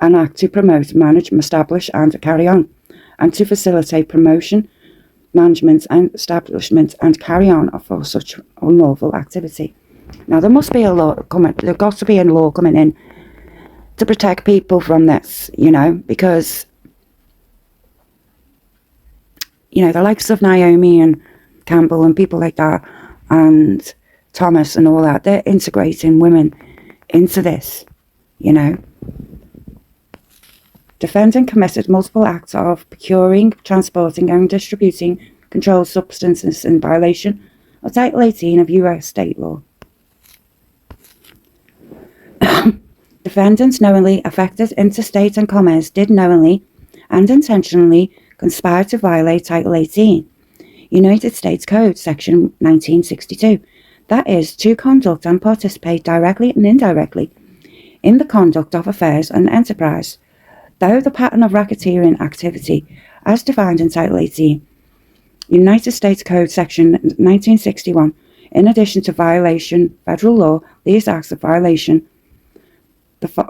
an act to promote, manage, establish, and carry on, and to facilitate promotion, management, and establishment, and carry on of such unlawful activity. Now, there must be a law coming. There's got to be a law coming in to protect people from this, because, the likes of Naomi and Campbell and people like that, and Thomas and all that, they're integrating women into this, Defendant committed multiple acts of procuring, transporting, and distributing controlled substances in violation of Title 18 of U.S. state law. Defendants knowingly affected interstate and commerce did knowingly and intentionally conspire to violate Title 18, United States Code, Section 1962, that is, to conduct and participate directly and indirectly in the conduct of affairs and enterprise, though the pattern of racketeering activity, as defined in Title 18, United States Code, Section 1961, in addition to violation federal law, these acts of violation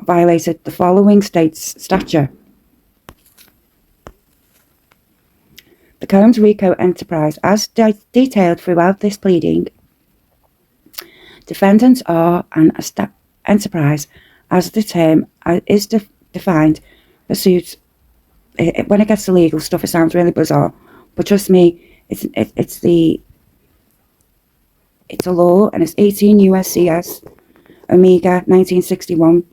violated the following state's statute. The Combs RICO enterprise, as detailed throughout this pleading, defendants are an enterprise, as the term is defined, pursuits when it gets to legal stuff, it sounds really bizarre. But trust me, it's a law, and it's 18 USCS Omega 1961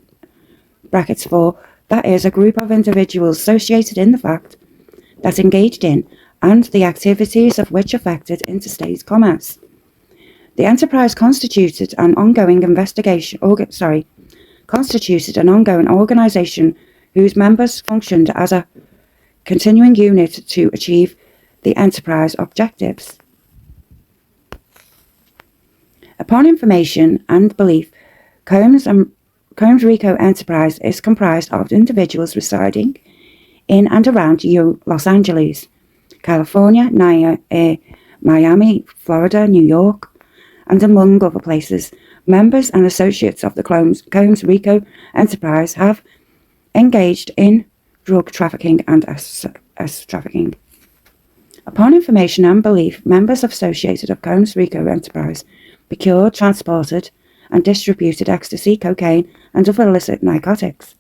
brackets 4. That is a group of individuals associated in the fact that engaged in and the activities of which affected interstate commerce. The enterprise constituted an ongoing organization whose members functioned as a continuing unit to achieve the enterprise objectives. Upon information and belief, Combs Rico Enterprise is comprised of individuals residing in and around Los Angeles, California, Miami, Florida, New York, and among other places. Members and associates of the Combs Rico Enterprise have engaged in drug trafficking and sex trafficking. Upon information and belief, members associated of Combs Rico Enterprise procured, transported, and distributed ecstasy, cocaine, and other illicit narcotics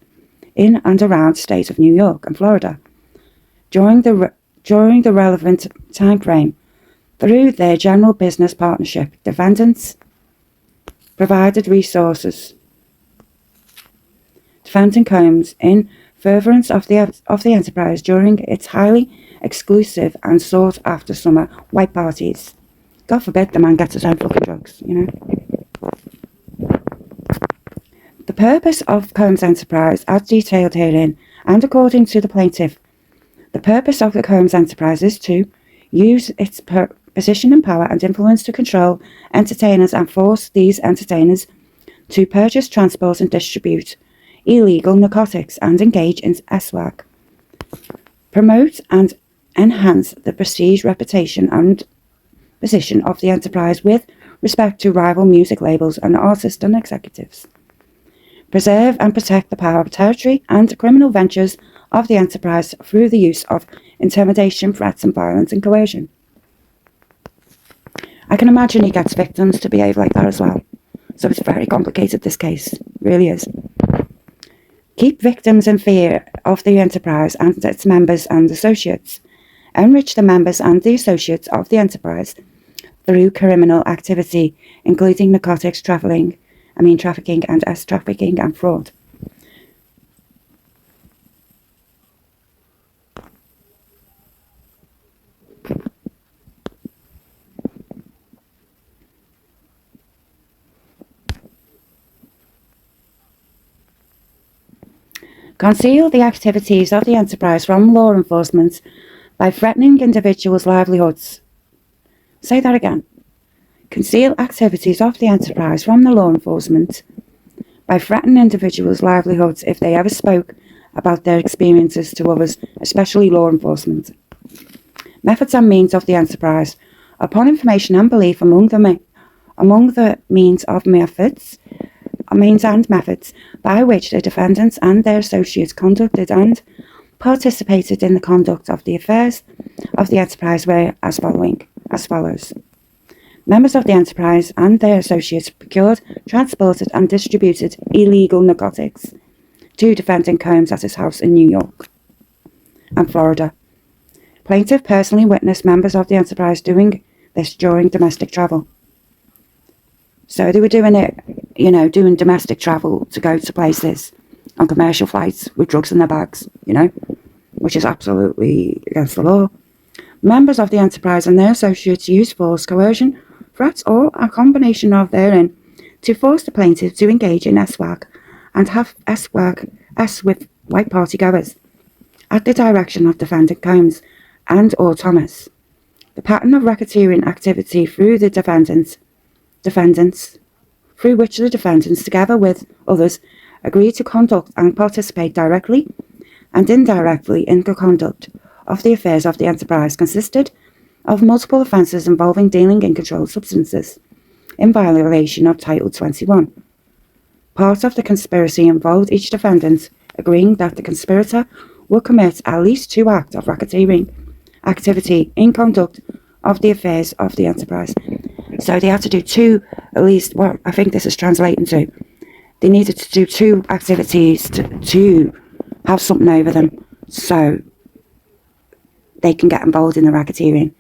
in and around the state of New York and Florida during the relevant time frame. Through their general business partnership, defendants provided resources. Defendant Combs, in furtherance of the enterprise during its highly exclusive and sought-after summer white parties. God forbid the man gets his own fucking drugs, you know. The purpose of Combs Enterprise, as detailed herein, and according to the plaintiff, the purpose of the Combs Enterprise is to use its position and power and influence to control entertainers and force these entertainers to purchase, transport, and distribute illegal narcotics and engage in SWAG, promote and enhance the prestige, reputation, and position of the enterprise with respect to rival music labels and artists and executives, preserve and protect the power, territory, and criminal ventures of the enterprise through the use of intimidation, threats, and violence and coercion. I can imagine he gets victims to behave like that as well. So it's very complicated, this case. It really is. Keep victims in fear of the enterprise and its members and associates. Enrich the members and the associates of the enterprise through criminal activity, including narcotics trafficking and trafficking and fraud. Conceal the activities of the enterprise from law enforcement by threatening individuals' livelihoods. Say that again. Conceal activities of the enterprise from the law enforcement by threatening individuals' livelihoods if they ever spoke about their experiences to others, especially law enforcement. Methods and means of the enterprise. Upon information and belief among the means and methods by which the defendants and their associates conducted and participated in the conduct of the affairs of the enterprise were as follows. Members of the enterprise and their associates procured, transported, and distributed illegal narcotics to defendant Combs at his house in New York and Florida. Plaintiff personally witnessed members of the enterprise doing this during domestic travel. So they were doing it, doing domestic travel to go to places on commercial flights with drugs in their bags, which is absolutely against the law. Members of the enterprise and their associates used force, coercion, threats, or a combination of therein to force the plaintiff to engage in SWAG and have SWAG with white party goers at the direction of defendant Combs and or Thomas. The pattern of racketeering activity through the defendants, through which the defendants, together with others, agreed to conduct and participate directly and indirectly in the conduct of the affairs of the enterprise, consisted of multiple offences involving dealing in controlled substances, in violation of Title 21. Part of the conspiracy involved each defendant agreeing that the conspirator would commit at least 2 acts of racketeering activity in conduct of the affairs of the enterprise. So they had to do 2, at least, what I think this is translating to. They needed to do 2 activities to have something over them. So they can get involved in the racketeering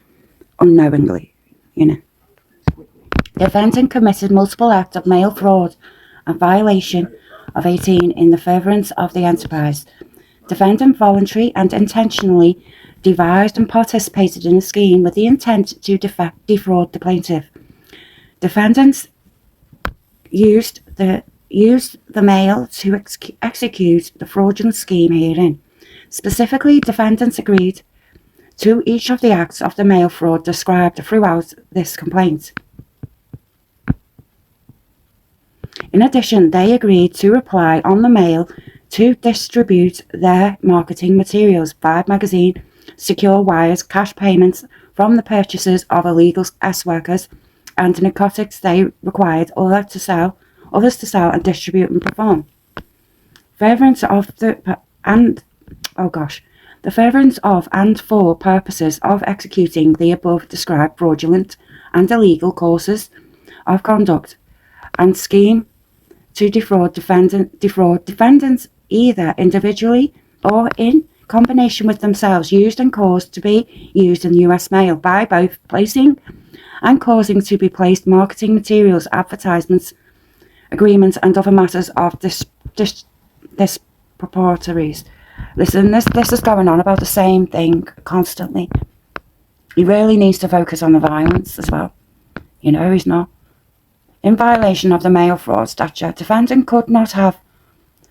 unknowingly, you know. Defendant committed multiple acts of mail fraud and violation of 18 in the furtherance of the enterprise. Defendant voluntarily and intentionally devised and participated in a scheme with the intent to defraud the plaintiff. Defendants used the mail to execute the fraudulent scheme herein. Specifically, defendants agreed to each of the acts of the mail fraud described throughout this complaint. In addition, they agreed to reply on the mail to distribute their marketing materials, 5 magazine, secure wires, cash payments from the purchasers of illegal S-workers and narcotics they required others to sell and distribute and perform. Furtherance of the furtherance of and for purposes of executing the above described fraudulent and illegal courses of conduct and scheme to defraud defendants either individually or in combination with themselves, used and caused to be used in US mail by both placing and causing to be placed marketing materials, advertisements, agreements and other matters of this purportaries. Listen, this is going on about the same thing constantly. He really needs to focus on the violence as well. You know, he's not. In violation of the mail fraud statute, defendant could not have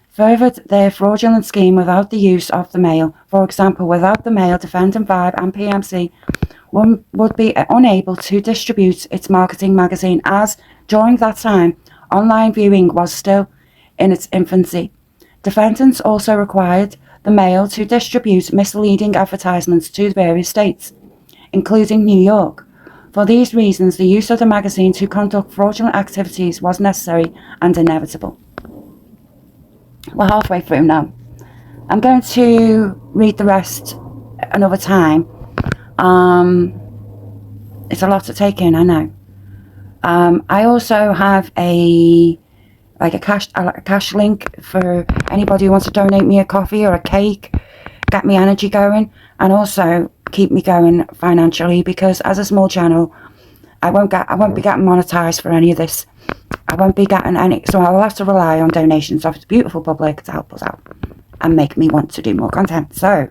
furthered their fraudulent scheme without the use of the mail. For example, without the mail, defendant Vibe and PMC would be unable to distribute its marketing magazine, as during that time online viewing was still in its infancy. Defendants also required the mail to distribute misleading advertisements to various states, including New York. For these reasons, the use of the magazine to conduct fraudulent activities was necessary and inevitable. We're halfway through now. I'm going to read the rest another time. It's a lot to take in, I know. I also have a cash link for anybody who wants to donate me a coffee or a cake, get me energy going, and also keep me going financially, because as a small channel, I won't be getting monetized for any of this. I won't be getting any, so I'll have to rely on donations of the beautiful public to help us out and make me want to do more content. So,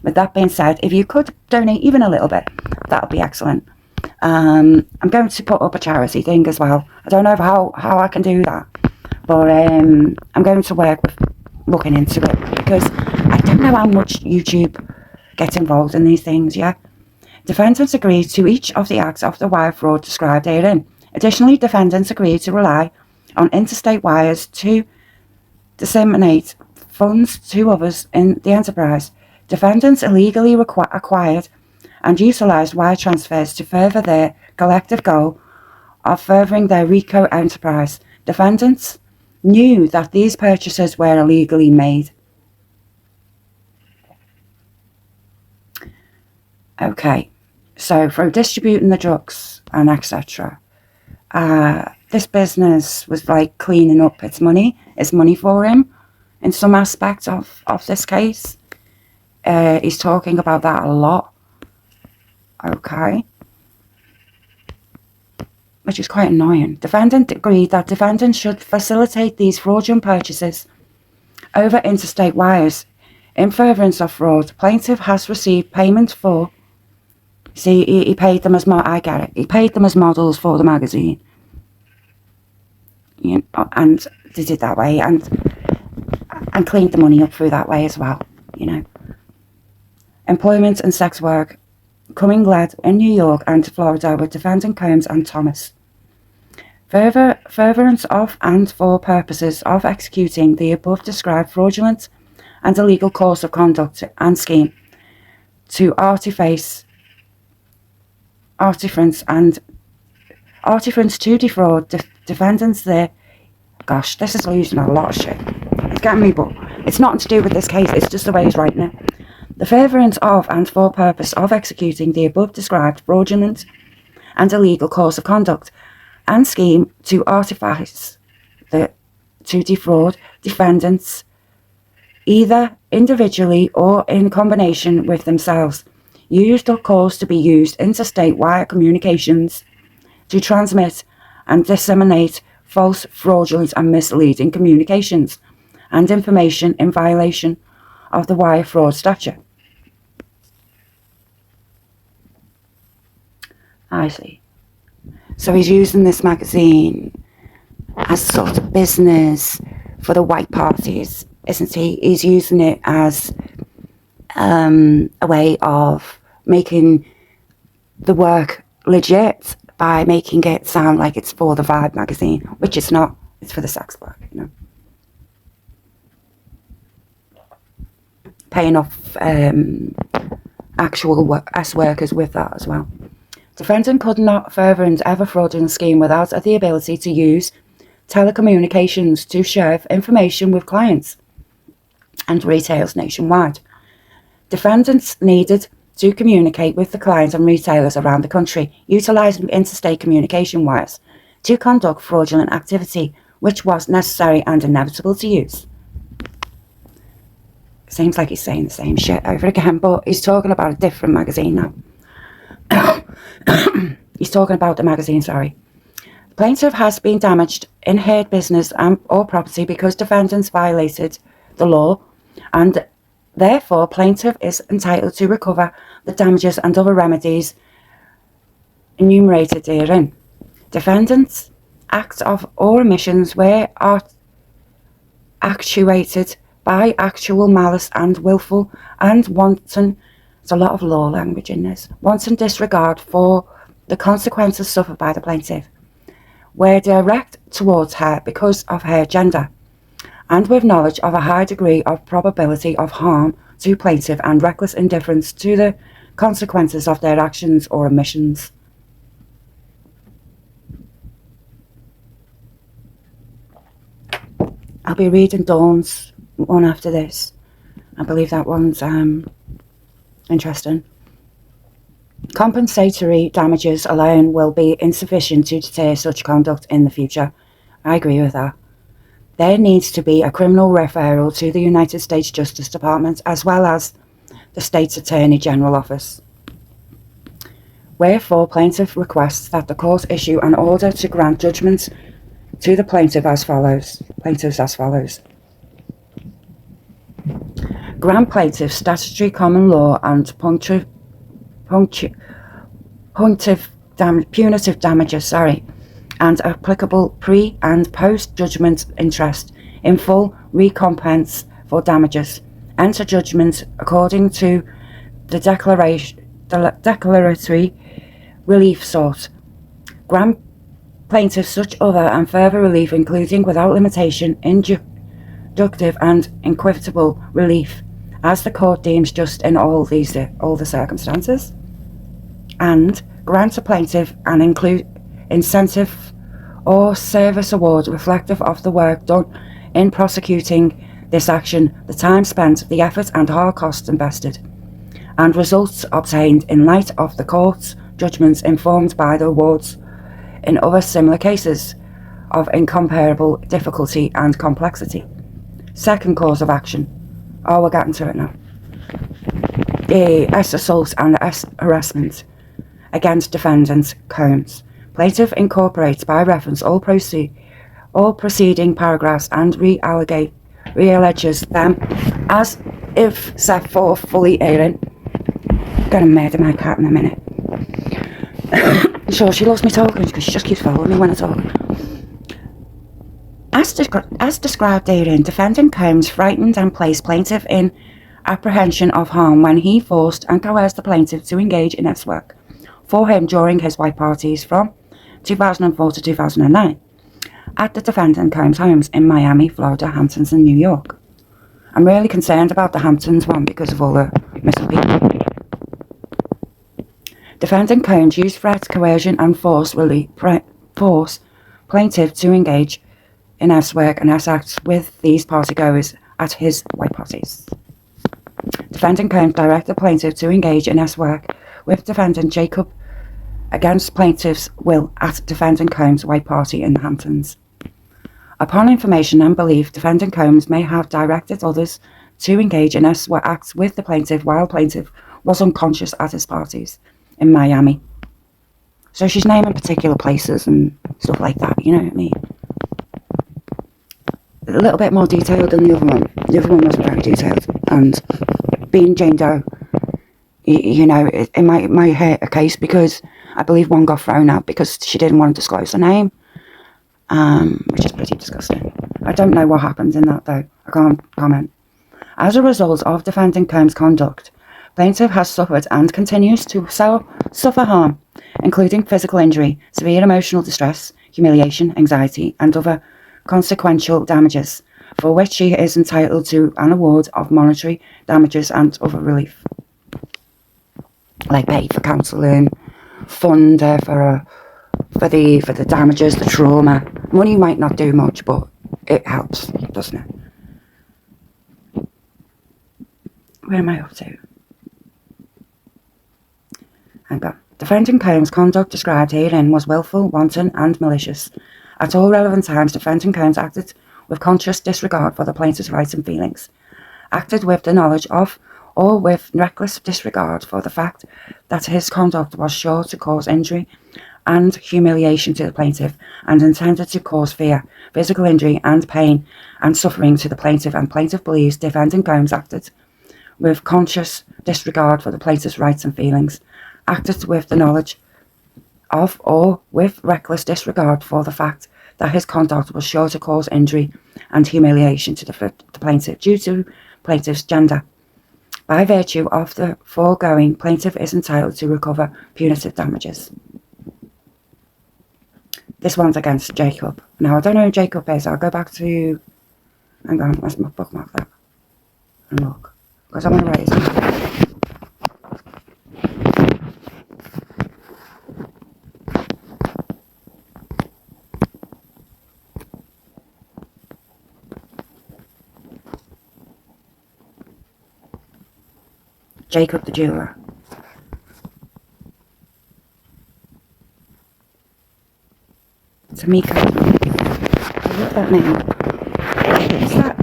with that being said, if you could donate even a little bit, that would be excellent. I'm going to put up a charity thing as well. I don't know how I can do that, but I'm going to work with looking into it, because I don't know how much YouTube gets involved in these things, yeah? Defendants agreed to each of the acts of the wire fraud described herein. Additionally, defendants agreed to rely on interstate wires to disseminate funds to others in the enterprise. Defendants illegally acquired and utilized wire transfers to further their collective goal of furthering their RICO enterprise. Defendants knew that these purchases were illegally made. Okay, so for distributing the drugs and etc., this business was like cleaning up its money. It's money for him in some aspects of this case. He's talking about that a lot. Okay. Which is quite annoying. Defendant agreed that defendants should facilitate these fraudulent purchases over interstate wires. In furtherance of fraud, plaintiff has received payment for... See, he paid them as... I get it. He paid them as models for the magazine. You know, and they did that way. And cleaned the money up through that way as well, you know. Employment and sex work. Coming led in New York and Florida with defendant Combs and Thomas. Furtherance of and for purposes of executing the above described fraudulent and illegal course of conduct and scheme to artifice to defraud defendants there. Gosh, this is losing a lot of shit. It's getting me, but it's nothing to do with this case, it's just the way he's writing it. The furtherance of and for purpose of executing the above described fraudulent and illegal course of conduct and scheme to artifice to defraud defendants either individually or in combination with themselves, used or caused to be used interstate wire communications to transmit and disseminate false, fraudulent and misleading communications and information in violation of the wire fraud statute. I see. So he's using this magazine as sort of business for the white parties, isn't he? He's using it as a way of making the work legit by making it sound like it's for the Vibe magazine, which it's not. It's for the sex work, you know. Paying off actual workers with that as well. Defendant could not further ever fraudulent scheme without the ability to use telecommunications to share information with clients and retailers nationwide. Defendants needed to communicate with the clients and retailers around the country, utilising interstate communication wires to conduct fraudulent activity, which was necessary and inevitable to use. Seems like he's saying the same shit over again, but he's talking about a different magazine now. He's talking about the magazine, sorry. The plaintiff has been damaged in her business or property because defendants violated the law, and therefore plaintiff is entitled to recover the damages and other remedies enumerated herein. Defendants' acts of or omissions were actuated by actual malice and willful and wanton, there's a lot of law language in this, wanton disregard for the consequences suffered by the plaintiff, were direct towards her because of her gender, and with knowledge of a high degree of probability of harm to plaintiff and reckless indifference to the consequences of their actions or omissions. I'll be reading Dawn's one after this. I believe that one's interesting. Compensatory damages alone will be insufficient to deter such conduct in the future. I agree with that. There needs to be a criminal referral to the United States Justice Department as well as the State's Attorney General Office. Wherefore, plaintiff requests that the court issue an order to grant judgment to the plaintiff as follows. Grant plaintiff statutory common law and punitive damages, and applicable pre- and post-judgment interest in full recompense for damages. Enter judgment according to the declaratory relief sought. Grant plaintiff such other and further relief, including without limitation, inductive and equitable relief, as the court deems just in all the circumstances, and grant a plaintiff an incentive or service award reflective of the work done in prosecuting this action, the time spent, the effort and hard costs invested, and results obtained in light of the court's judgments informed by the awards in other similar cases of incomparable difficulty and complexity. Second cause of action. Oh, we're getting to it now. S assault and S harassment against defendant Combs. Plaintiff incorporates by reference all preceding paragraphs and re-alleges them as if set forth fully herein. Gonna murder my cat in a minute. Sure, she loves me talking because she just keeps following me when I talk. As described herein, defendant Combs frightened and placed plaintiff in apprehension of harm when he forced and coerced the plaintiff to engage in S work for him during his white parties from 2004 to 2009 at the defendant Combs' homes in Miami, Florida, Hamptons and New York. I'm really concerned about the Hamptons one because of all the missing people. Defendant Combs used threats, coercion and force plaintiff to engage in S work and S acts with these partygoers at his white parties. Defendant Combs directed plaintiff to engage in S work with defendant Jacob against plaintiff's will at defendant Combs' white party in the Hamptons. Upon information and belief, defendant Combs may have directed others to engage in S acts with the plaintiff while plaintiff was unconscious at his parties in Miami. So she's naming particular places and stuff like that, you know what I mean? A little bit more detailed than the other one. The other one wasn't very detailed. And being Jane Doe, you know, it might hurt a case because I believe one got thrown out because she didn't want to disclose her name, which is pretty disgusting. I don't know what happens in that though. I can't comment. As a result of defendant Combs' conduct, plaintiff has suffered and continues to suffer harm, including physical injury, severe emotional distress, humiliation, anxiety, and other consequential damages, for which she is entitled to an award of monetary damages and other relief, like pay for counselling, fund for the damages, the trauma. Money might not do much, but it helps, doesn't it? Where am I up to? Hang on. Defendant Combs' conduct described herein was willful, wanton, and malicious. At all relevant times, defendant Combs acted with conscious disregard for the plaintiff's rights and feelings, acted with the knowledge of or with reckless disregard for the fact that his conduct was sure to cause injury and humiliation to the plaintiff, and intended to cause fear, physical injury, and pain and suffering to the plaintiff, and plaintiff believes defendant Combs acted with conscious disregard for the plaintiff's rights and feelings, acted with the knowledge of or with reckless disregard for the fact that his conduct was sure to cause injury and humiliation to the plaintiff due to plaintiff's gender. By virtue of the foregoing, plaintiff is entitled to recover punitive damages. This one's against Jacob. Now, I don't know who Jacob is. I'll go back to... Hang on, let's bookmark that and look, because I want to write his name. Jacob the jeweler. Tamika. I love that name. What's that?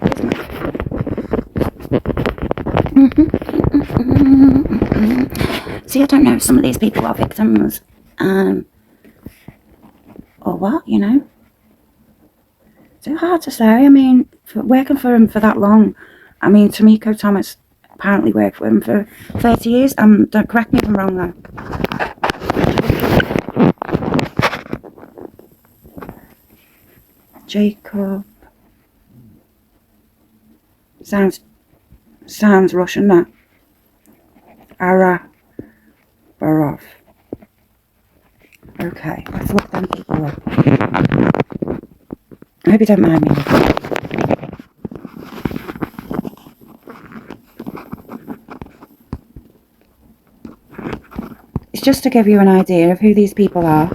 See, I don't know if some of these people are victims, or what, you know. It's hard to say. I mean, working for him for that long, I mean, Tamiko Thomas apparently worked for him for 30 years. Don't correct me if I'm wrong though. Jacob. Sounds Russian, that. Ara Barov. Okay, let's look them people up. I hope you don't mind me. It's just to give you an idea of who these people are.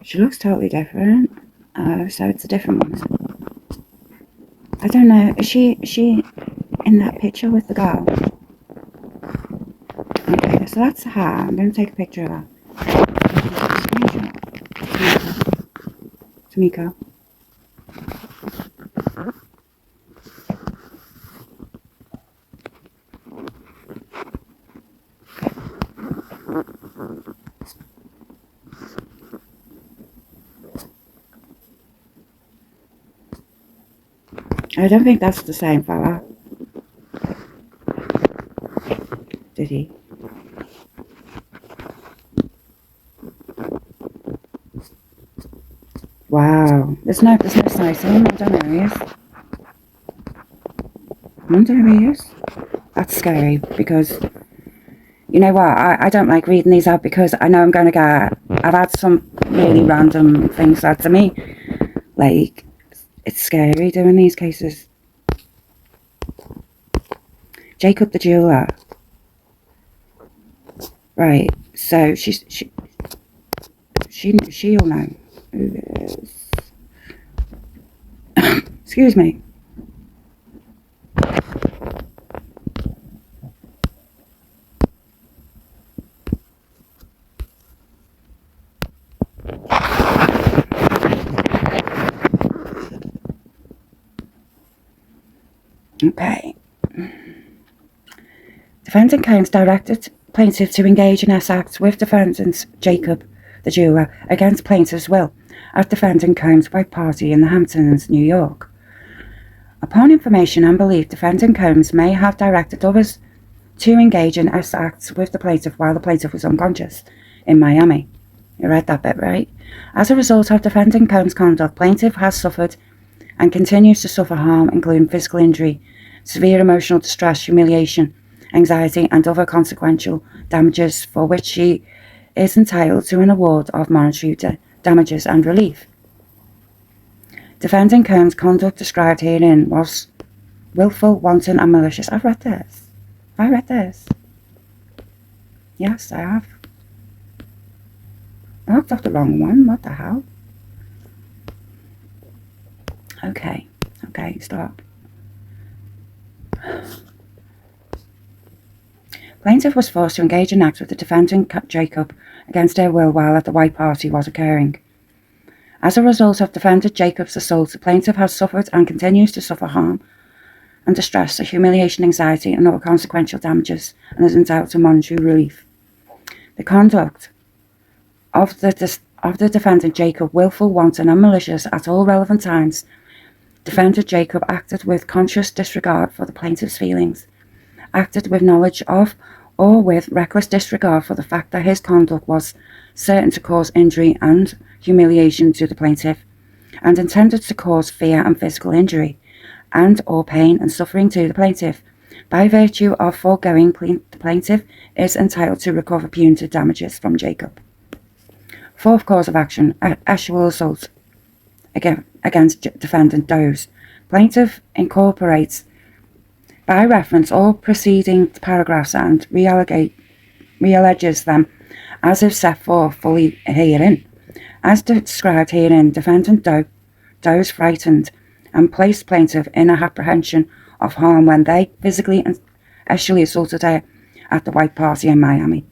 She looks totally different. So it's a different one. I don't know. Is she in that picture with the girl? Okay, so that's her. I'm going to take a picture of her. Tamiko. I don't think that's the same fella. Diddy. Wow. There's no sight on him. I don't know who he is. I wonder who he is. That's scary because, you know what, I don't like reading these out because I know I'm going to get, I've had some really random things said to me. Like, it's scary doing these cases. Jacob the jeweler. Right, so she'll know who it is. Excuse me. Okay. Defendant Combs directed plaintiff to engage in acts with defendant Jacob, the jeweler, against plaintiff's will at defendant Combs' white party in the Hamptons, New York. Upon information and belief, defendant Combs may have directed others to engage in acts with the plaintiff while the plaintiff was unconscious in Miami. You read that bit, right? As a result of defendant Combs' conduct, plaintiff has suffered and continues to suffer harm, including physical injury, severe emotional distress, humiliation, anxiety, and other consequential damages for which she is entitled to an award of monetary damages and relief. Defendant Combs' conduct described herein was willful, wanton, and malicious. I've read this. Have I read this? Yes, I have. I looked up the wrong one. What the hell? Okay, stop. Plaintiff was forced to engage in acts with the defendant Jacob against her will while at the white party was occurring. As a result of defendant Jacob's assault, the plaintiff has suffered and continues to suffer harm and distress, humiliation, anxiety, and other consequential damages, and is entitled to monetary relief. The conduct of the defendant Jacob, willful, wanton, and malicious at all relevant times. Defendant Jacob acted with conscious disregard for the plaintiff's feelings, acted with knowledge of or with reckless disregard for the fact that his conduct was certain to cause injury and humiliation to the plaintiff, and intended to cause fear and physical injury, and or pain and suffering to the plaintiff. By virtue of foregoing, the plaintiff is entitled to recover punitive damages from Jacob. Fourth cause of action, actual assault against defendant Doe's. Plaintiff incorporates by reference all preceding paragraphs and realleges them as if set forth fully herein. As described herein, defendant Doe's frightened and placed plaintiff in a apprehension of harm when they physically and sexually assaulted her at the white party in Miami.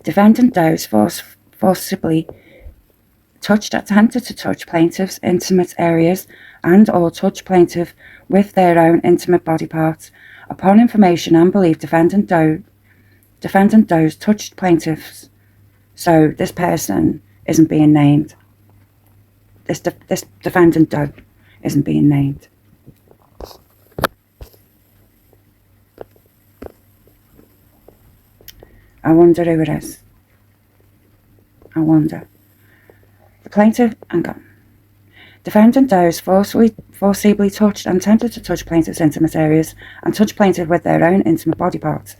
Defendant Doe's forcibly attempted to touch plaintiff's intimate areas and or touch plaintiff with their own intimate body parts. Upon information and belief, defendant Doe's touched plaintiffs. So this person isn't being named. This defendant Doe isn't being named. I wonder who it is. I wonder. The plaintiff, Defendant Doe's forcibly touched and attempted to touch plaintiff's intimate areas and touch plaintiff with their own intimate body parts.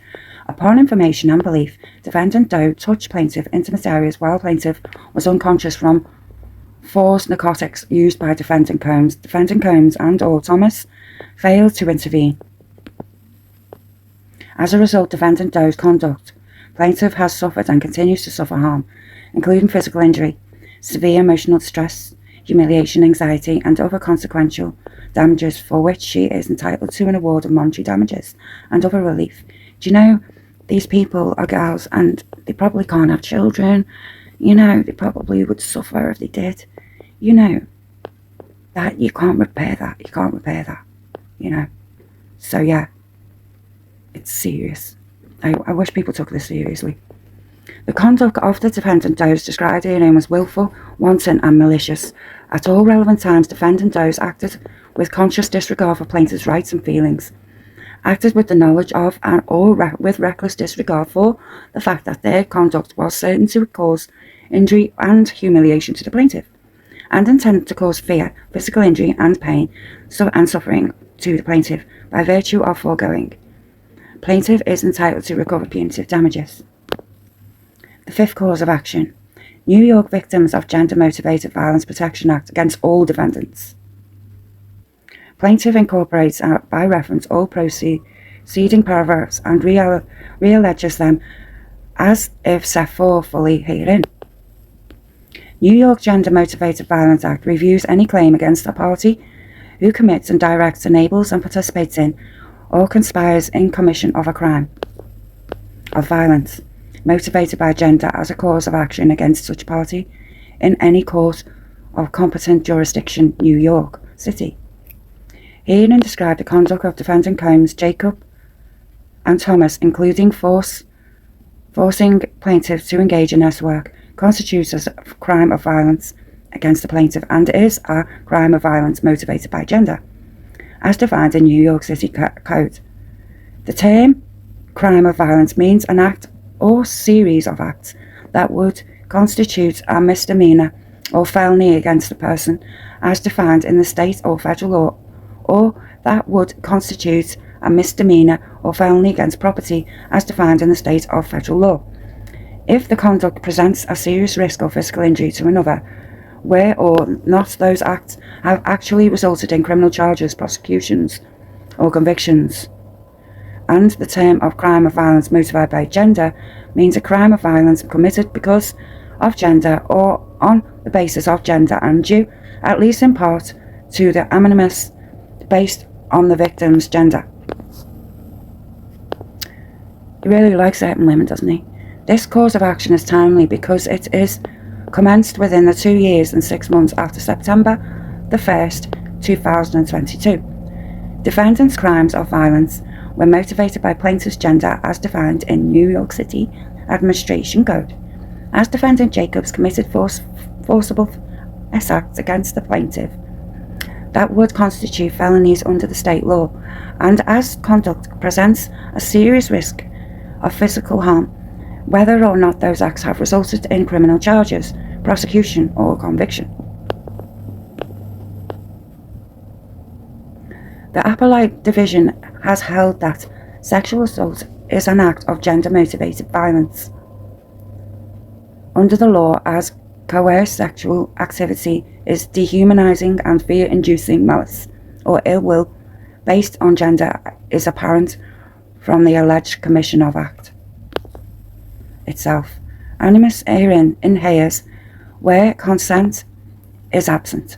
Upon information and belief, defendant Doe touched plaintiff intimate areas while plaintiff was unconscious from forced narcotics used by defendant Combs. Defendant Combs and or Thomas failed to intervene. As a result, defendant Doe's conduct, plaintiff has suffered and continues to suffer harm, including physical injury, severe emotional distress, humiliation, anxiety, and other consequential damages for which she is entitled to an award of monetary damages and other relief. Do you know, these people are girls and they probably can't have children. You know, they probably would suffer if they did. You know, that you can't repair that. You can't repair that, you know. So yeah, it's serious. I wish people took this seriously. The conduct of the defendant Doe's described herein was willful, wanton, and malicious. At all relevant times, defendant Doe's acted with conscious disregard for plaintiff's rights and feelings, acted with the knowledge of or with reckless disregard for the fact that their conduct was certain to cause injury and humiliation to the plaintiff, and intended to cause fear, physical injury, and pain and suffering to the plaintiff by virtue of foregoing. Plaintiff is entitled to recover punitive damages. The fifth cause of action, New York Victims of Gender-Motivated Violence Protection Act against all defendants. Plaintiff incorporates by reference all preceding paragraphs and realleges them as if set forth fully herein. New York Gender-Motivated Violence Act reviews any claim against a party who commits and directs, enables and participates in or conspires in commission of a crime of violence motivated by gender as a cause of action against such party in any court of competent jurisdiction, New York City. Herein described the conduct of defendant Combs, Jacob and Thomas, including forcing plaintiff to engage in S work, constitutes as a crime of violence against the plaintiff and is a crime of violence motivated by gender, as defined in New York City Code. The term crime of violence means an act or series of acts that would constitute a misdemeanor or felony against a person as defined in the state or federal law, or that would constitute a misdemeanor or felony against property as defined in the state or federal law, if the conduct presents a serious risk of physical injury to another, where or not those acts have actually resulted in criminal charges, prosecutions, or convictions. And the term of crime of violence motivated by gender means a crime of violence committed because of gender or on the basis of gender and due, at least in part, to the animus based on the victim's gender. He really likes certain women, doesn't he? This cause of action is timely because it is commenced within the 2 years and 6 months after September the 1st, 2022. Defendant's crimes of violence were motivated by plaintiff's gender as defined in New York City Administration Code, as defendant Jacobs committed forcible acts against the plaintiff that would constitute felonies under the state law, and as conduct presents a serious risk of physical harm, whether or not those acts have resulted in criminal charges, prosecution, or conviction. The Appellate Division has held that sexual assault is an act of gender-motivated violence under the law, as coerced sexual activity is dehumanizing and fear-inducing malice or ill will based on gender is apparent from the alleged commission of act itself. Animus herein inheres where consent is absent.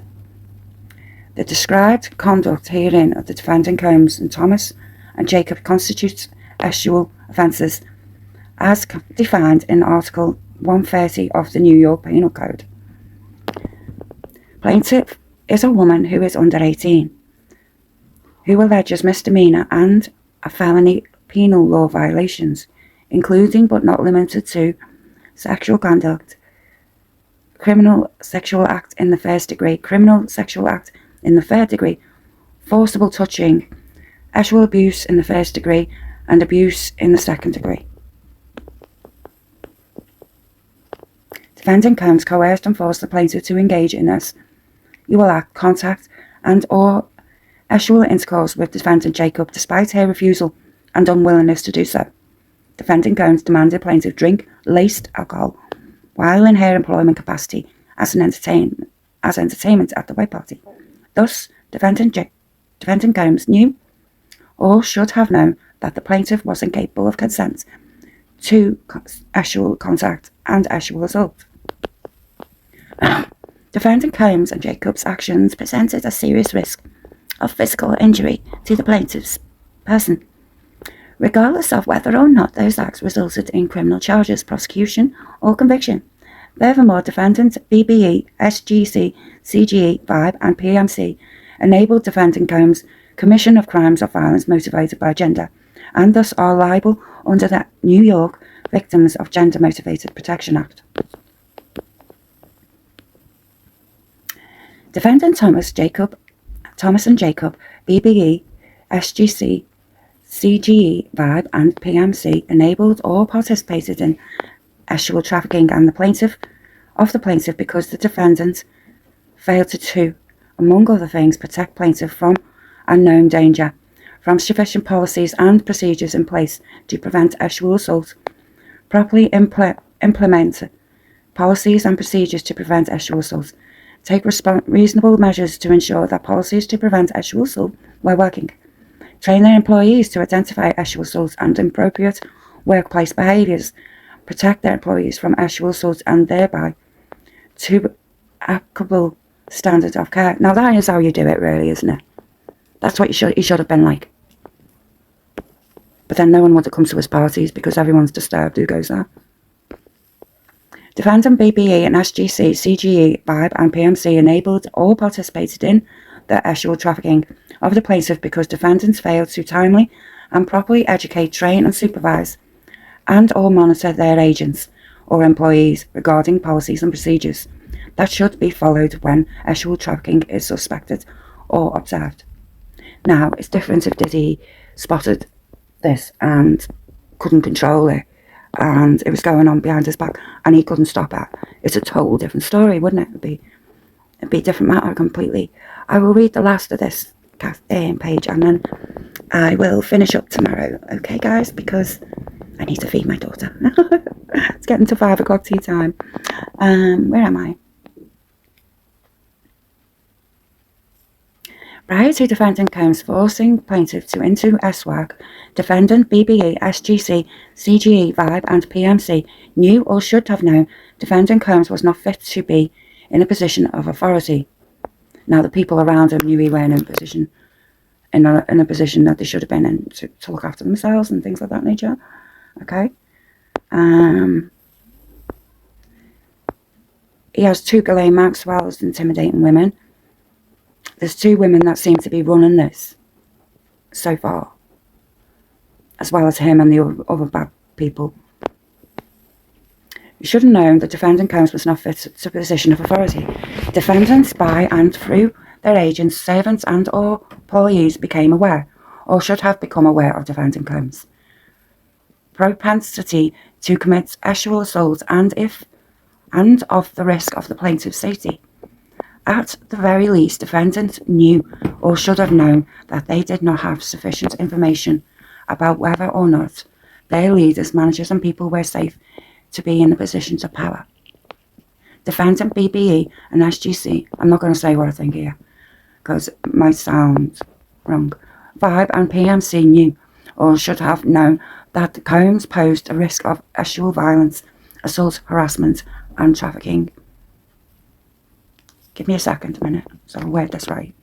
The described conduct herein of the defendant Combs and Thomas and Jacob constitutes sexual offences as defined in Article 130 of the New York Penal Code. Plaintiff is a woman who is under 18, who alleges misdemeanor and a felony penal law violations, including but not limited to sexual conduct, criminal sexual act in the first degree, criminal sexual act in the third degree, forcible touching, sexual abuse in the first degree, and abuse in the second degree. Defendant Combs coerced and forced the plaintiff to engage in this. You will act, contact, and or sexual intercourse with defendant Jacob despite her refusal and unwillingness to do so. Defendant Combs demanded plaintiff drink laced alcohol while in her employment capacity as entertainment at the white party. Thus, defendant Combs knew or should have known that the plaintiff was incapable of consent to sexual contact and sexual assault. Defendant Combs and Jacob's actions presented a serious risk of physical injury to the plaintiff's person, regardless of whether or not those acts resulted in criminal charges, prosecution, or conviction. Furthermore, defendant BBE, SGC, CGE, VIBE, and PMC enabled defendant Combs' commission of crimes of violence motivated by gender, and thus are liable under the New York Victims of Gender Motivated Protection Act. Defendant Thomas and Jacob, BBE, SGC, CGE, VIBE, and PMC enabled or participated in sexual trafficking and the plaintiff because the defendant failed to, among other things, protect plaintiff from unknown danger, from sufficient policies and procedures in place to prevent sexual assault, properly implement policies and procedures to prevent sexual assault, take reasonable measures to ensure that policies to prevent sexual assault were working, train their employees to identify sexual assault and inappropriate workplace behaviours, protect their employees from sexual assault and thereby to applicable standard of care. Now that is how you do it, really, isn't it? That's what he should have been like. But then no one would have come to his parties because everyone's disturbed who goes there. Defendant BBE and SGC, CGE, VIBE, and PMC enabled or participated in the actual trafficking of the plaintiff because defendants failed to timely and properly educate, train and supervise and or monitor their agents or employees regarding policies and procedures that should be followed when actual trafficking is suspected or observed. Now, it's different if Diddy spotted this and couldn't control it, and it was going on behind his back and he couldn't stop it. It's a total different story, wouldn't it? It'd be a different matter completely. I will read the last of this page and then I will finish up tomorrow, okay guys, because I need to feed my daughter. It's getting to 5 o'clock tea time. Where am I? Prior to defendant Combs forcing plaintiff to into SWAG, defendant BBE, SGC, CGE, Vibe and PMC knew or should have known defendant Combs was not fit to be in a position of authority. Now the people around him knew he weren't in a position that they should have been in to look after themselves and things like that nature. Okay. He has 2 Ghislaine Maxwell's intimidating women. There's 2 women that seem to be running this so far, as well as him and the other bad people. You should have known that defendant Combs was not fit to a position of authority. Defendants, by and through their agents, servants and or employees became aware, or should have become aware of defendant Combs' propensity to commit sexual assault and of the risk of the plaintiff's safety. At the very least, defendants knew or should have known that they did not have sufficient information about whether or not their leaders, managers and people were safe to be in the positions of power. Defendant BBE and SGC, I'm not going to say what I think here because it might sound wrong, Vibe and PMC knew or should have known that Combs posed a risk of sexual violence, assault, harassment and trafficking. Give me a second, a minute, so I'll word this right.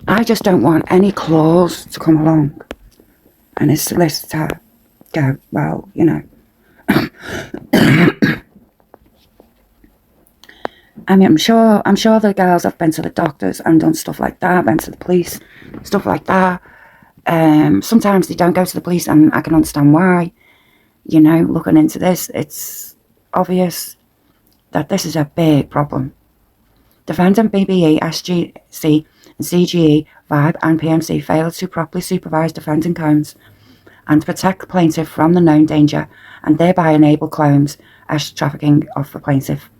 I just don't want any clause to come along and his solicitor go, well, you know. I mean, I'm sure the girls have been to the doctors and done stuff like that, been to the police, stuff like that. Sometimes they don't go to the police and I can understand why. You know, looking into this, it's obvious that this is a big problem. Defendant BBE, SGC, and CGE, Vibe and PMC failed to properly supervise defendant Combs and protect the plaintiff from the known danger and thereby enable claims as trafficking of the plaintiff.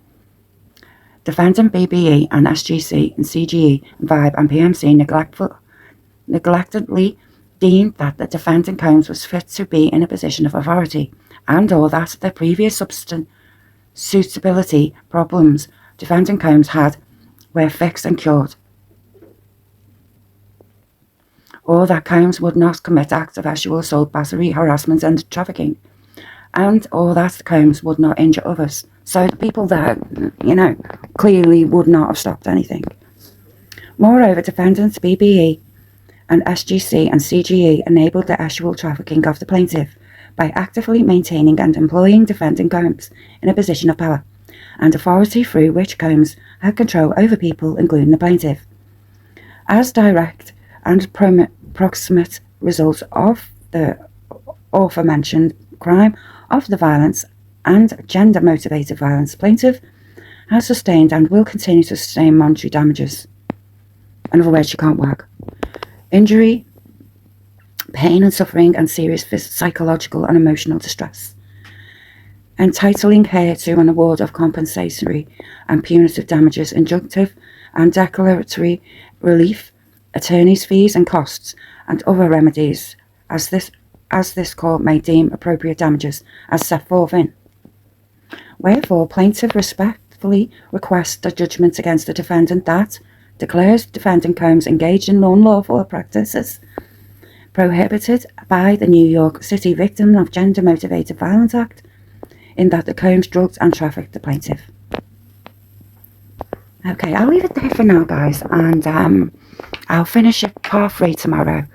Defendant BBE and SGC and CGE, Vibe and PMC neglectedly deemed that the defendant Combs was fit to be in a position of authority and or that the previous suitability problems defendant Combs had were fixed and cured, or that Combs would not commit acts of sexual assault, battery, harassment and trafficking, and or that Combs would not injure others. So the people that, you know, clearly would not have stopped anything. Moreover, defendants BBE and SGC and CGE enabled the actual trafficking of the plaintiff by actively maintaining and employing defendant Combs in a position of power and authority through which Combs had control over people, including the plaintiff. As direct and proximate result of the aforementioned crime of the violence and gender-motivated violence, plaintiff has sustained and will continue to sustain monetary damages. In other words, she can't work. Injury, pain and suffering and serious psychological and emotional distress, entitling her to an award of compensatory and punitive damages, injunctive and declaratory relief, attorney's fees and costs, and other remedies as this court may deem appropriate damages as set forth in. Wherefore, plaintiff respectfully requests the judgment against the defendant that declares defendant Combs engaged in unlawful practices prohibited by the New York City Victim of Gender Motivated Violence Act, in that the Combs drugged and trafficked the plaintiff. Okay, I'll leave it there for now, guys, and I'll finish it part 3 tomorrow.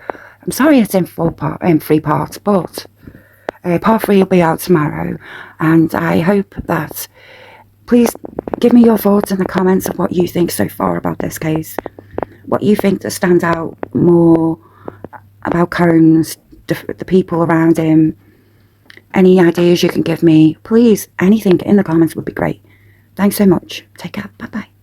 I'm sorry it's in 3 parts, but Part 3 will be out tomorrow, and I hope that, please give me your thoughts in the comments of what you think so far about this case. What you think that stands out more about Combs, the people around him. Any ideas you can give me, please, anything in the comments would be great. Thanks so much. Take care. Bye-bye.